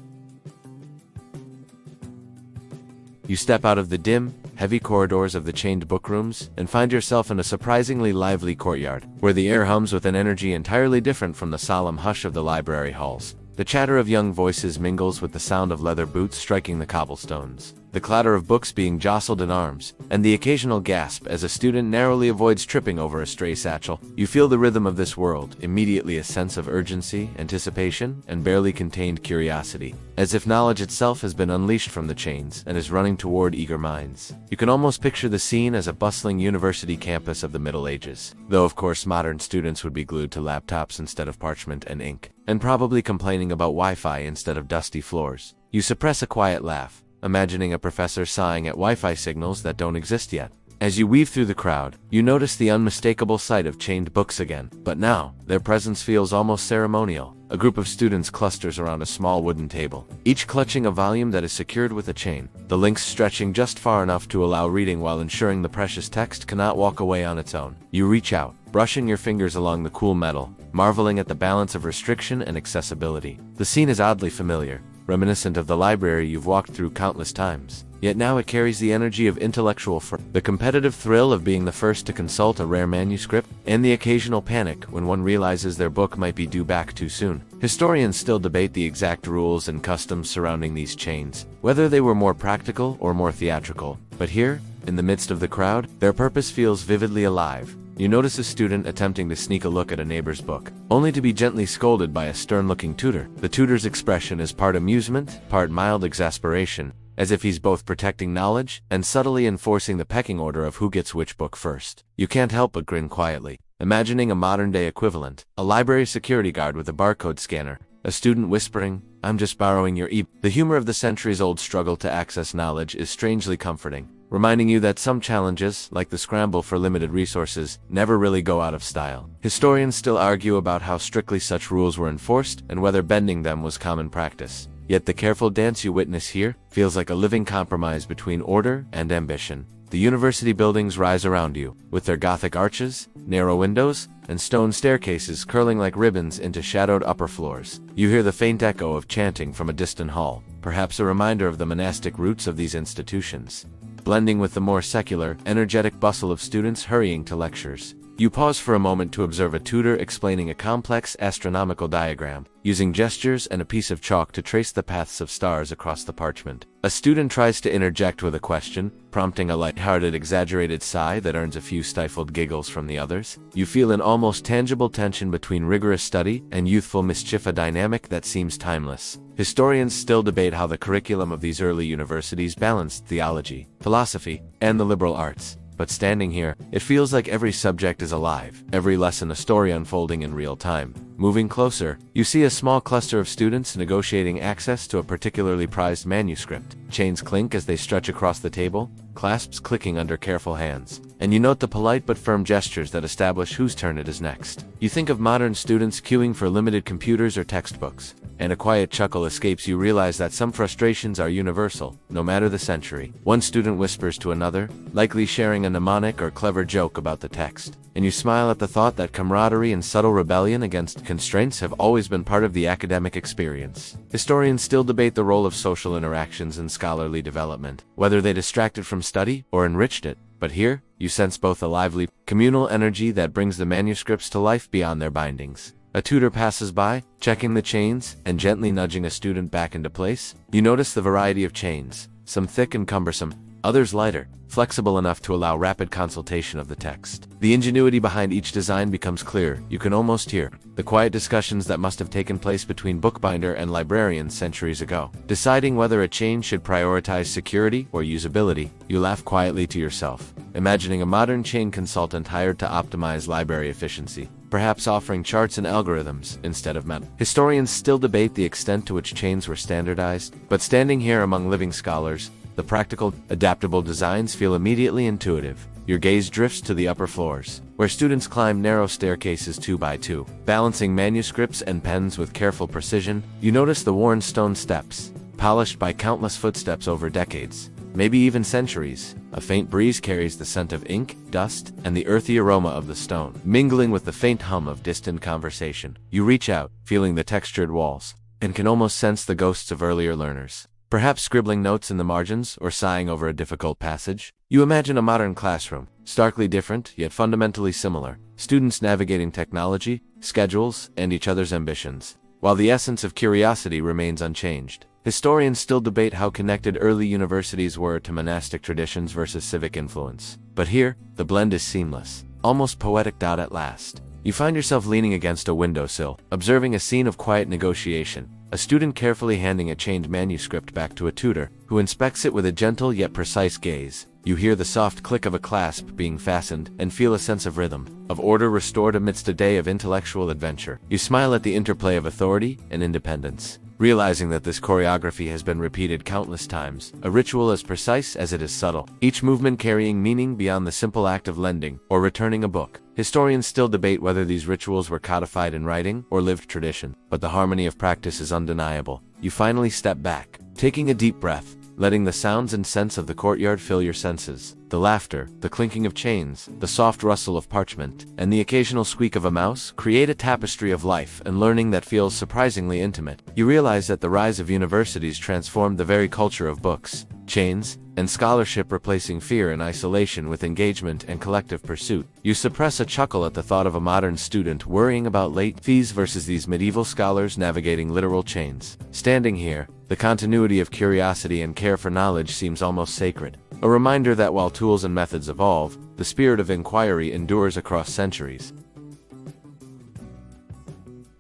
You step out of the dim, heavy corridors of the chained bookrooms and find yourself in a surprisingly lively courtyard, where the air hums with an energy entirely different from the solemn hush of the library halls. The chatter of young voices mingles with the sound of leather boots striking the cobblestones, the clatter of books being jostled in arms, and the occasional gasp as a student narrowly avoids tripping over a stray satchel. You feel the rhythm of this world, immediately a sense of urgency, anticipation, and barely contained curiosity, as if knowledge itself has been unleashed from the chains and is running toward eager minds. You can almost picture the scene as a bustling university campus of the Middle Ages, though of course modern students would be glued to laptops instead of parchment and ink, and probably complaining about Wi-Fi instead of dusty floors. You suppress a quiet laugh, imagining a professor sighing at Wi-Fi signals that don't exist yet. As you weave through the crowd, you notice the unmistakable sight of chained books again, but now, their presence feels almost ceremonial. A group of students clusters around a small wooden table, each clutching a volume that is secured with a chain, the links stretching just far enough to allow reading while ensuring the precious text cannot walk away on its own. You reach out, brushing your fingers along the cool metal, marveling at the balance of restriction and accessibility. The scene is oddly familiar, reminiscent of the library you've walked through countless times. Yet now it carries the energy of intellectual the competitive thrill of being the first to consult a rare manuscript, and the occasional panic when one realizes their book might be due back too soon. Historians still debate the exact rules and customs surrounding these chains, whether they were more practical or more theatrical. But here, in the midst of the crowd, their purpose feels vividly alive. You notice a student attempting to sneak a look at a neighbor's book, only to be gently scolded by a stern-looking tutor. The tutor's expression is part amusement, part mild exasperation, as if he's both protecting knowledge and subtly enforcing the pecking order of who gets which book first. You can't help but grin quietly, imagining a modern-day equivalent, a library security guard with a barcode scanner, a student whispering, "I'm just borrowing your e." The humor of the centuries-old struggle to access knowledge is strangely comforting, reminding you that some challenges, like the scramble for limited resources, never really go out of style. Historians still argue about how strictly such rules were enforced and whether bending them was common practice. Yet the careful dance you witness here feels like a living compromise between order and ambition. The university buildings rise around you, with their Gothic arches, narrow windows, and stone staircases curling like ribbons into shadowed upper floors. You hear the faint echo of chanting from a distant hall, perhaps a reminder of the monastic roots of these institutions, blending with the more secular, energetic bustle of students hurrying to lectures. You pause for a moment to observe a tutor explaining a complex astronomical diagram, using gestures and a piece of chalk to trace the paths of stars across the parchment. A student tries to interject with a question, prompting a light-hearted, exaggerated sigh that earns a few stifled giggles from the others. You feel an almost tangible tension between rigorous study and youthful mischief, a dynamic that seems timeless. Historians still debate how the curriculum of these early universities balanced theology, philosophy, and the liberal arts. But standing here, it feels like every subject is alive, every lesson a story unfolding in real time. Moving closer, you see a small cluster of students negotiating access to a particularly prized manuscript. Chains clink as they stretch across the table, clasps clicking under careful hands. And you note the polite but firm gestures that establish whose turn it is next. You think of modern students queuing for limited computers or textbooks, and a quiet chuckle escapes you, realize that some frustrations are universal, no matter the century. One student whispers to another, likely sharing a mnemonic or clever joke about the text, and you smile at the thought that camaraderie and subtle rebellion against constraints have always been part of the academic experience. Historians still debate the role of social interactions in scholarly development, whether they distracted from study or enriched it. But here, you sense both a lively, communal energy that brings the manuscripts to life beyond their bindings. A tutor passes by, checking the chains and gently nudging a student back into place. You notice the variety of chains, some thick and cumbersome, others lighter, flexible enough to allow rapid consultation of the text. The ingenuity behind each design becomes clear. You can almost hear the quiet discussions that must have taken place between bookbinder and librarian centuries ago. Deciding whether a chain should prioritize security or usability, you laugh quietly to yourself, imagining a modern chain consultant hired to optimize library efficiency, perhaps offering charts and algorithms instead of metal. Historians still debate the extent to which chains were standardized, but standing here among living scholars, the practical, adaptable designs feel immediately intuitive. Your gaze drifts to the upper floors, where students climb narrow staircases 2 by 2. Balancing manuscripts and pens with careful precision, you notice the worn stone steps, polished by countless footsteps over decades, maybe even centuries. A faint breeze carries the scent of ink, dust, and the earthy aroma of the stone, mingling with the faint hum of distant conversation. You reach out, feeling the textured walls, and can almost sense the ghosts of earlier learners, perhaps scribbling notes in the margins or sighing over a difficult passage. You imagine a modern classroom, starkly different yet fundamentally similar, students navigating technology, schedules, and each other's ambitions, while the essence of curiosity remains unchanged. Historians still debate how connected early universities were to monastic traditions versus civic influence. But here, the blend is seamless, almost poetic. At last, you find yourself leaning against a windowsill, observing a scene of quiet negotiation. A student carefully handing a chained manuscript back to a tutor, who inspects it with a gentle yet precise gaze. You hear the soft click of a clasp being fastened and feel a sense of rhythm, of order restored amidst a day of intellectual adventure. You smile at the interplay of authority and independence, realizing that this choreography has been repeated countless times, a ritual as precise as it is subtle, each movement carrying meaning beyond the simple act of lending or returning a book. Historians still debate whether these rituals were codified in writing or lived tradition, but the harmony of practice is undeniable. You finally step back, taking a deep breath, letting the sounds and scents of the courtyard fill your senses. The laughter, the clinking of chains, the soft rustle of parchment, and the occasional squeak of a mouse create a tapestry of life and learning that feels surprisingly intimate. You realize that the rise of universities transformed the very culture of books, chains, and scholarship, replacing fear and isolation with engagement and collective pursuit. You suppress a chuckle at the thought of a modern student worrying about late fees versus these medieval scholars navigating literal chains. Standing here, the continuity of curiosity and care for knowledge seems almost sacred. A reminder that while tools and methods evolve, the spirit of inquiry endures across centuries.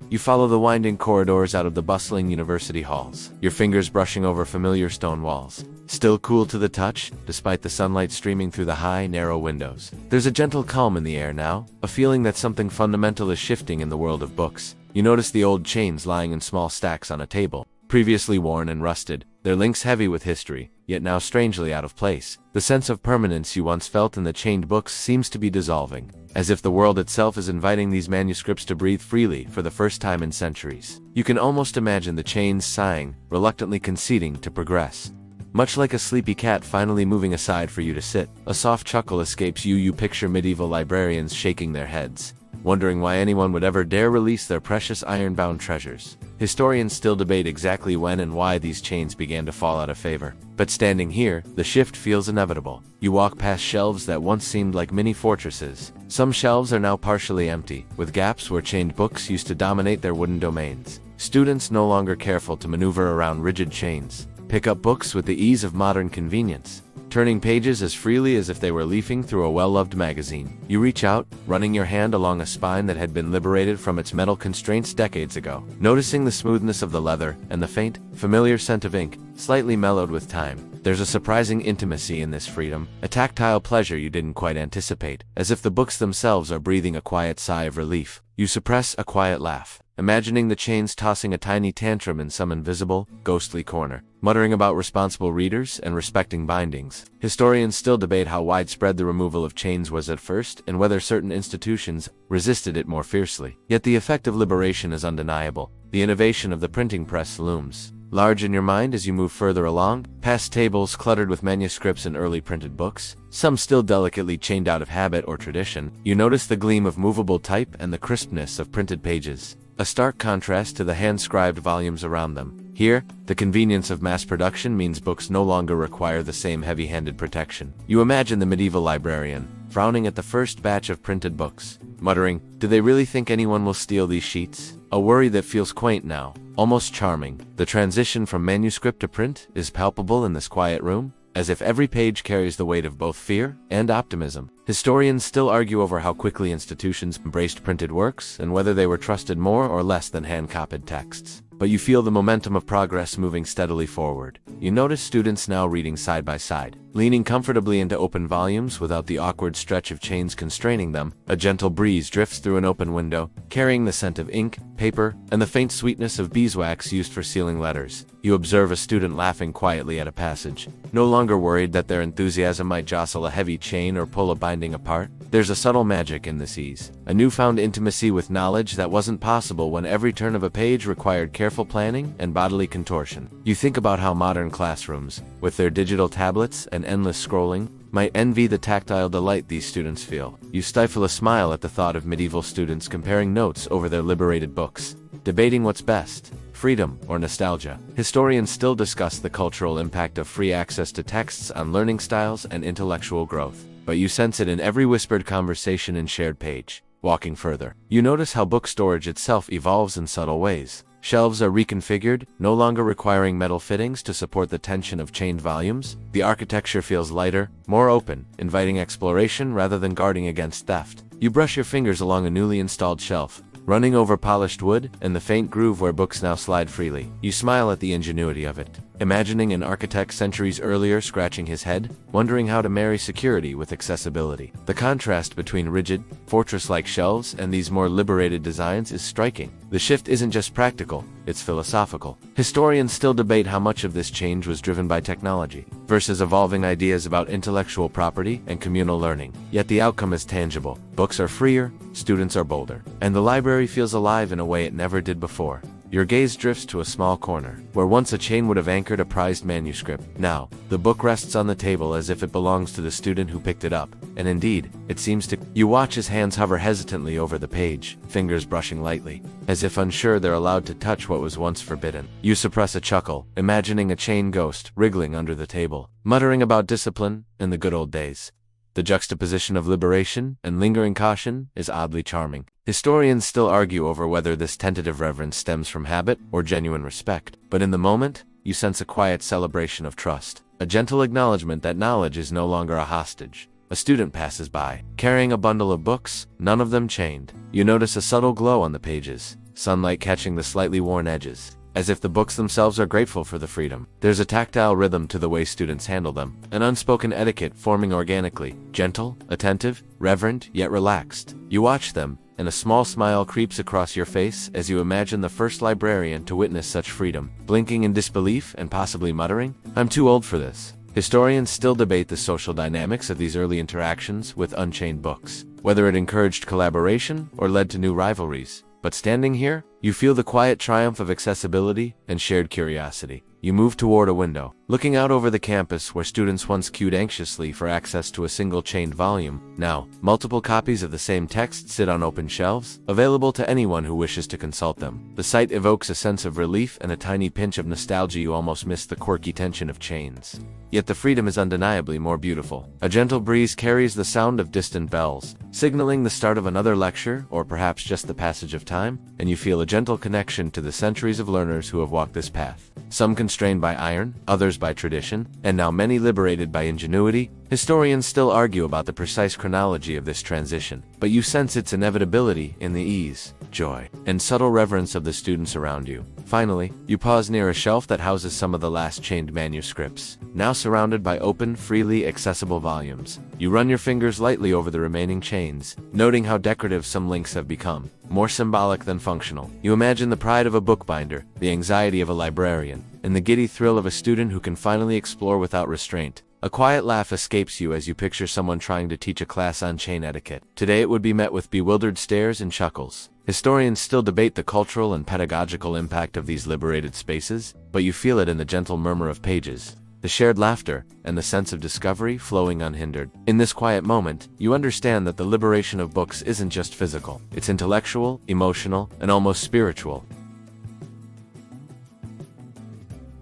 You follow the winding corridors out of the bustling university halls, your fingers brushing over familiar stone walls. Still cool to the touch, despite the sunlight streaming through the high, narrow windows. There's a gentle calm in the air now, a feeling that something fundamental is shifting in the world of books. You notice the old chains lying in small stacks on a table, previously worn and rusted, their links heavy with history, yet now strangely out of place. The sense of permanence you once felt in the chained books seems to be dissolving, as if the world itself is inviting these manuscripts to breathe freely for the first time in centuries. You can almost imagine the chains sighing, reluctantly conceding to progress. Much like a sleepy cat finally moving aside for you to sit, a soft chuckle escapes you. You picture medieval librarians shaking their heads, wondering why anyone would ever dare release their precious iron-bound treasures. Historians still debate exactly when and why these chains began to fall out of favor. But standing here, the shift feels inevitable. You walk past shelves that once seemed like mini fortresses. Some shelves are now partially empty, with gaps where chained books used to dominate their wooden domains. Students, no longer careful to maneuver around rigid chains, pick up books with the ease of modern convenience, turning pages as freely as if they were leafing through a well-loved magazine. You reach out, running your hand along a spine that had been liberated from its metal constraints decades ago, noticing the smoothness of the leather and the faint, familiar scent of ink, slightly mellowed with time. There's a surprising intimacy in this freedom, a tactile pleasure you didn't quite anticipate, as if the books themselves are breathing a quiet sigh of relief. You suppress a quiet laugh, imagining the chains tossing a tiny tantrum in some invisible, ghostly corner, muttering about responsible readers and respecting bindings. Historians still debate how widespread the removal of chains was at first and whether certain institutions resisted it more fiercely. Yet the effect of liberation is undeniable. The innovation of the printing press looms large in your mind as you move further along, past tables cluttered with manuscripts and early printed books, some still delicately chained out of habit or tradition. You notice the gleam of movable type and the crispness of printed pages, a stark contrast to the hand-scribed volumes around them. Here, the convenience of mass production means books no longer require the same heavy-handed protection. You imagine the medieval librarian, frowning at the first batch of printed books, muttering, "Do they really think anyone will steal these sheets?" A worry that feels quaint now, almost charming. The transition from manuscript to print is palpable in this quiet room, as if every page carries the weight of both fear and optimism. Historians still argue over how quickly institutions embraced printed works and whether they were trusted more or less than hand-copied texts. But you feel the momentum of progress moving steadily forward. You notice students now reading side by side, leaning comfortably into open volumes without the awkward stretch of chains constraining them. A gentle breeze drifts through an open window, carrying the scent of ink, paper, and the faint sweetness of beeswax used for sealing letters. You observe a student laughing quietly at a passage, no longer worried that their enthusiasm might jostle a heavy chain or pull a binding apart. There's a subtle magic in this ease, a newfound intimacy with knowledge that wasn't possible when every turn of a page required careful planning and bodily contortion. You think about how modern classrooms, with their digital tablets and endless scrolling, might envy the tactile delight these students feel. You stifle a smile at the thought of medieval students comparing notes over their liberated books, debating what's best, freedom or nostalgia. Historians still discuss the cultural impact of free access to texts on learning styles and intellectual growth, but you sense it in every whispered conversation and shared page. Walking further, you notice how book storage itself evolves in subtle ways. Shelves are reconfigured, no longer requiring metal fittings to support the tension of chained volumes. The architecture feels lighter, more open, inviting exploration rather than guarding against theft. You brush your fingers along a newly installed shelf, running over polished wood and the faint groove where books now slide freely. You smile at the ingenuity of it, imagining an architect centuries earlier scratching his head, wondering how to marry security with accessibility. The contrast between rigid, fortress-like shelves and these more liberated designs is striking. The shift isn't just practical, it's philosophical. Historians still debate how much of this change was driven by technology versus evolving ideas about intellectual property and communal learning. Yet the outcome is tangible. Books are freer, students are bolder, and the library feels alive in a way it never did before. Your gaze drifts to a small corner, where once a chain would have anchored a prized manuscript. Now, the book rests on the table as if it belongs to the student who picked it up, and indeed, it seems to. You watch his hands hover hesitantly over the page, fingers brushing lightly, as if unsure they're allowed to touch what was once forbidden. You suppress a chuckle, imagining a chain ghost wriggling under the table, muttering about discipline and the good old days. The juxtaposition of liberation and lingering caution is oddly charming. Historians still argue over whether this tentative reverence stems from habit or genuine respect, but in the moment, you sense a quiet celebration of trust, a gentle acknowledgement that knowledge is no longer a hostage. A student passes by, carrying a bundle of books, none of them chained. You notice a subtle glow on the pages, sunlight catching the slightly worn edges, as if the books themselves are grateful for the freedom. There's a tactile rhythm to the way students handle them, an unspoken etiquette forming organically, gentle, attentive, reverent, yet relaxed. You watch them, and a small smile creeps across your face as you imagine the first librarian to witness such freedom, blinking in disbelief and possibly muttering, "I'm too old for this." Historians still debate the social dynamics of these early interactions with unchained books, whether it encouraged collaboration or led to new rivalries. But standing here, you feel the quiet triumph of accessibility and shared curiosity. You move toward a window, looking out over the campus where students once queued anxiously for access to a single chained volume. Now, multiple copies of the same text sit on open shelves, available to anyone who wishes to consult them. The sight evokes a sense of relief and a tiny pinch of nostalgia. You almost miss the quirky tension of chains. Yet the freedom is undeniably more beautiful. A gentle breeze carries the sound of distant bells, signaling the start of another lecture, or perhaps just the passage of time, and you feel a gentle connection to the centuries of learners who have walked this path. Some constrained by iron, others by tradition, and now many liberated by ingenuity. Historians still argue about the precise chronology of this transition, but you sense its inevitability in the ease, joy, and subtle reverence of the students around you. Finally, you pause near a shelf that houses some of the last chained manuscripts, now surrounded by open, freely accessible volumes. You run your fingers lightly over the remaining chains, noting how decorative some links have become, more symbolic than functional. You imagine the pride of a bookbinder, the anxiety of a librarian, and the giddy thrill of a student who can finally explore without restraint. A quiet laugh escapes you as you picture someone trying to teach a class on chain etiquette. Today it would be met with bewildered stares and chuckles. Historians still debate the cultural and pedagogical impact of these liberated spaces, but you feel it in the gentle murmur of pages, the shared laughter, and the sense of discovery flowing unhindered. In this quiet moment, you understand that the liberation of books isn't just physical. It's intellectual, emotional, and almost spiritual.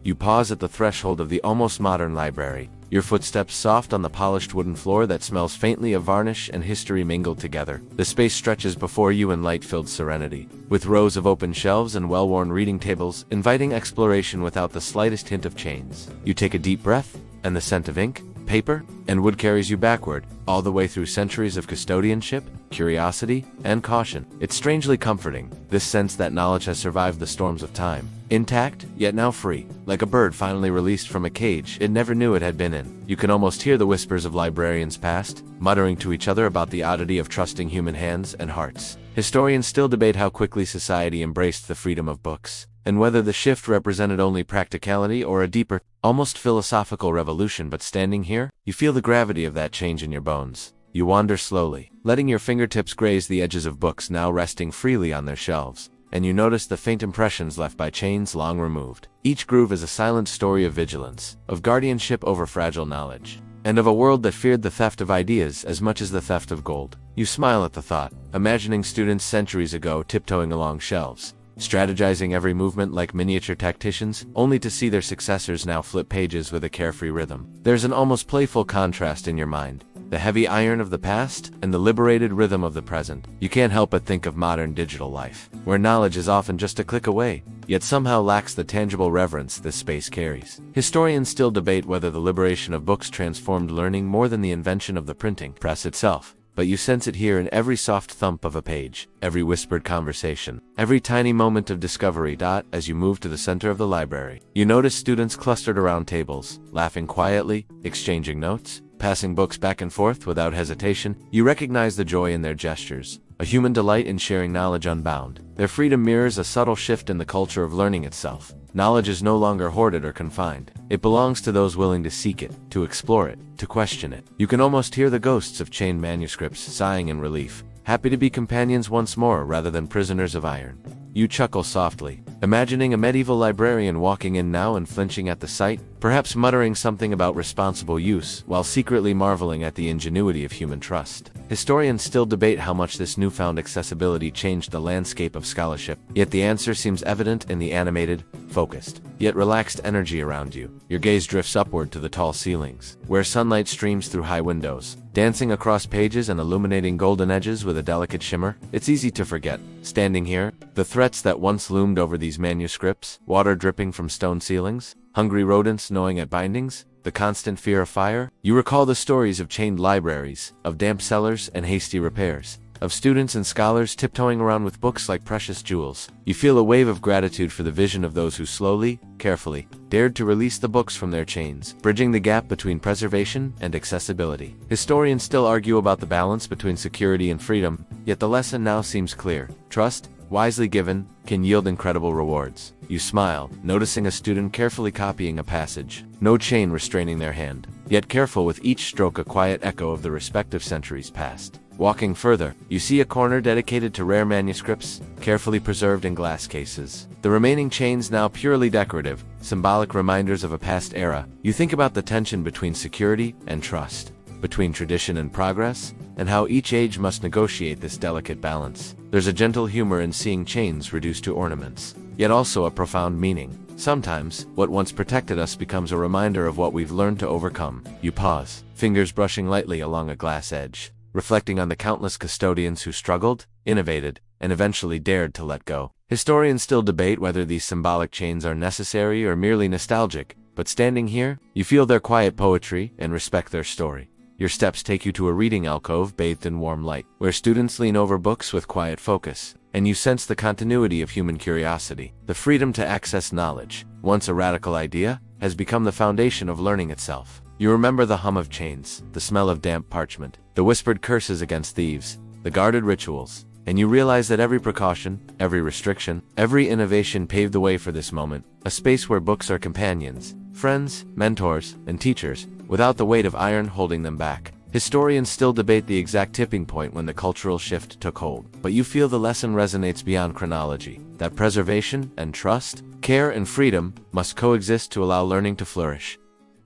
You pause at the threshold of the almost modern library, your footsteps soft on the polished wooden floor that smells faintly of varnish and history mingled together. The space stretches before you in light-filled serenity, with rows of open shelves and well-worn reading tables, inviting exploration without the slightest hint of chains. You take a deep breath, and the scent of ink, paper, and wood carries you backward, all the way through centuries of custodianship, curiosity, and caution. It's strangely comforting, this sense that knowledge has survived the storms of time, intact, yet now free, like a bird finally released from a cage it never knew it had been in. You can almost hear the whispers of librarians past, muttering to each other about the oddity of trusting human hands and hearts. Historians still debate how quickly society embraced the freedom of books, and whether the shift represented only practicality or a deeper, almost philosophical revolution. But standing here, you feel the gravity of that change in your bones. You wander slowly, letting your fingertips graze the edges of books now resting freely on their shelves, and you notice the faint impressions left by chains long removed. Each groove is a silent story of vigilance, of guardianship over fragile knowledge, and of a world that feared the theft of ideas as much as the theft of gold. You smile at the thought, imagining students centuries ago tiptoeing along shelves, strategizing every movement like miniature tacticians, only to see their successors now flip pages with a carefree rhythm. There's an almost playful contrast in your mind, the heavy iron of the past and the liberated rhythm of the present. You can't help but think of modern digital life, where knowledge is often just a click away, yet somehow lacks the tangible reverence this space carries. Historians still debate whether the liberation of books transformed learning more than the invention of the printing press itself. But you sense it here in every soft thump of a page, every whispered conversation, every tiny moment of discovery. As you move to the center of the library, you notice students clustered around tables, laughing quietly, exchanging notes, passing books back and forth without hesitation. You recognize the joy in their gestures, a human delight in sharing knowledge unbound. Their freedom mirrors a subtle shift in the culture of learning itself. Knowledge is no longer hoarded or confined. It belongs to those willing to seek it, to explore it, to question it. You can almost hear the ghosts of chained manuscripts sighing in relief, happy to be companions once more rather than prisoners of iron. You chuckle softly, imagining a medieval librarian walking in now and flinching at the sight, perhaps muttering something about responsible use, while secretly marveling at the ingenuity of human trust. Historians still debate how much this newfound accessibility changed the landscape of scholarship, yet the answer seems evident in the animated, focused, yet relaxed energy around you. Your gaze drifts upward to the tall ceilings, where sunlight streams through high windows, dancing across pages and illuminating golden edges with a delicate shimmer. It's easy to forget, standing here, the threats that once loomed over these manuscripts, water dripping from stone ceilings, hungry rodents gnawing at bindings, the constant fear of fire. You recall the stories of chained libraries, of damp cellars and hasty repairs, of students and scholars tiptoeing around with books like precious jewels. You feel a wave of gratitude for the vision of those who slowly, carefully, dared to release the books from their chains, bridging the gap between preservation and accessibility. Historians still argue about the balance between security and freedom, yet the lesson now seems clear. Trust, wisely given, can yield incredible rewards. You smile, noticing a student carefully copying a passage, no chain restraining their hand, yet careful with each stroke, a quiet echo of the respective centuries past. Walking further, you see a corner dedicated to rare manuscripts, carefully preserved in glass cases. The remaining chains now purely decorative, symbolic reminders of a past era. You think about the tension between security and trust, between tradition and progress, and how each age must negotiate this delicate balance. There's a gentle humor in seeing chains reduced to ornaments, yet also a profound meaning. Sometimes, what once protected us becomes a reminder of what we've learned to overcome. You pause, fingers brushing lightly along a glass edge, reflecting on the countless custodians who struggled, innovated, and eventually dared to let go. Historians still debate whether these symbolic chains are necessary or merely nostalgic, but standing here, you feel their quiet poetry and respect their story. Your steps take you to a reading alcove bathed in warm light, where students lean over books with quiet focus, and you sense the continuity of human curiosity. The freedom to access knowledge, once a radical idea, has become the foundation of learning itself. You remember the hum of chains, the smell of damp parchment, the whispered curses against thieves, the guarded rituals, and you realize that every precaution, every restriction, every innovation paved the way for this moment, a space where books are companions, friends, mentors, and teachers, without the weight of iron holding them back. Historians still debate the exact tipping point when the cultural shift took hold, but you feel the lesson resonates beyond chronology, that preservation and trust, care and freedom must coexist to allow learning to flourish.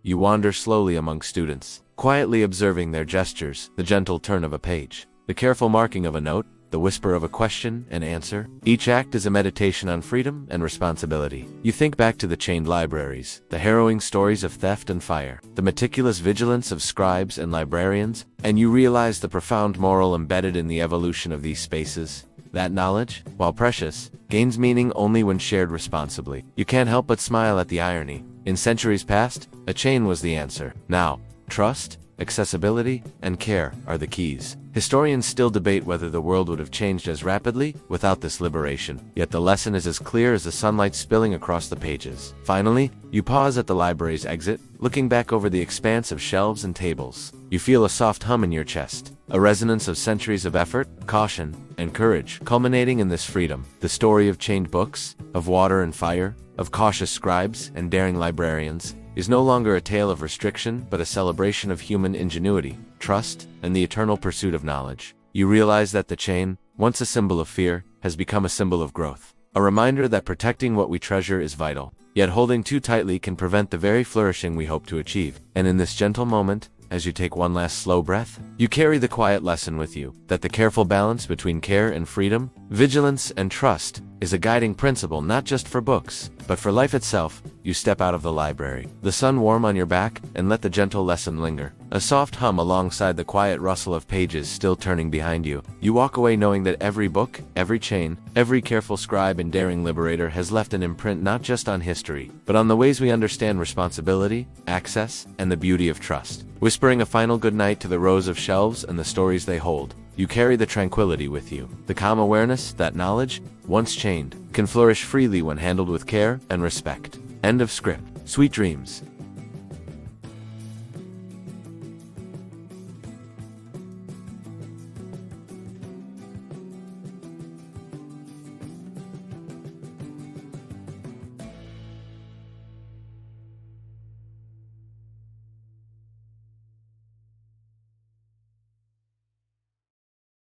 You wander slowly among students, quietly observing their gestures, the gentle turn of a page, the careful marking of a note, the whisper of a question and answer. Each act is a meditation on freedom and responsibility. You think back to the chained libraries, the harrowing stories of theft and fire, the meticulous vigilance of scribes and librarians, and you realize the profound moral embedded in the evolution of these spaces. That knowledge, while precious, gains meaning only when shared responsibly. You can't help but smile at the irony. In centuries past, a chain was the answer. Now, trust, accessibility, and care are the keys. Historians still debate whether the world would have changed as rapidly without this liberation, yet the lesson is as clear as the sunlight spilling across the pages. Finally, you pause at the library's exit, looking back over the expanse of shelves and tables. You feel a soft hum in your chest, a resonance of centuries of effort, caution, and courage, culminating in this freedom. The story of chained books, of water and fire, of cautious scribes and daring librarians, is no longer a tale of restriction but a celebration of human ingenuity, trust, and the eternal pursuit of knowledge. You realize that the chain, once a symbol of fear, has become a symbol of growth, a reminder that protecting what we treasure is vital, yet holding too tightly can prevent the very flourishing we hope to achieve. And in this gentle moment, as you take one last slow breath, you carry the quiet lesson with you, that the careful balance between care and freedom, vigilance and trust, is a guiding principle not just for books, but for life itself. You step out of the library, the sun warm on your back, and let the gentle lesson linger. A soft hum alongside the quiet rustle of pages still turning behind you. You walk away knowing that every book, every chain, every careful scribe and daring liberator has left an imprint not just on history, but on the ways we understand responsibility, access, and the beauty of trust. Whispering a final goodnight to the rows of shelves and the stories they hold, you carry the tranquility with you, the calm awareness that knowledge, once chained, can flourish freely when handled with care and respect. End of script. Sweet dreams.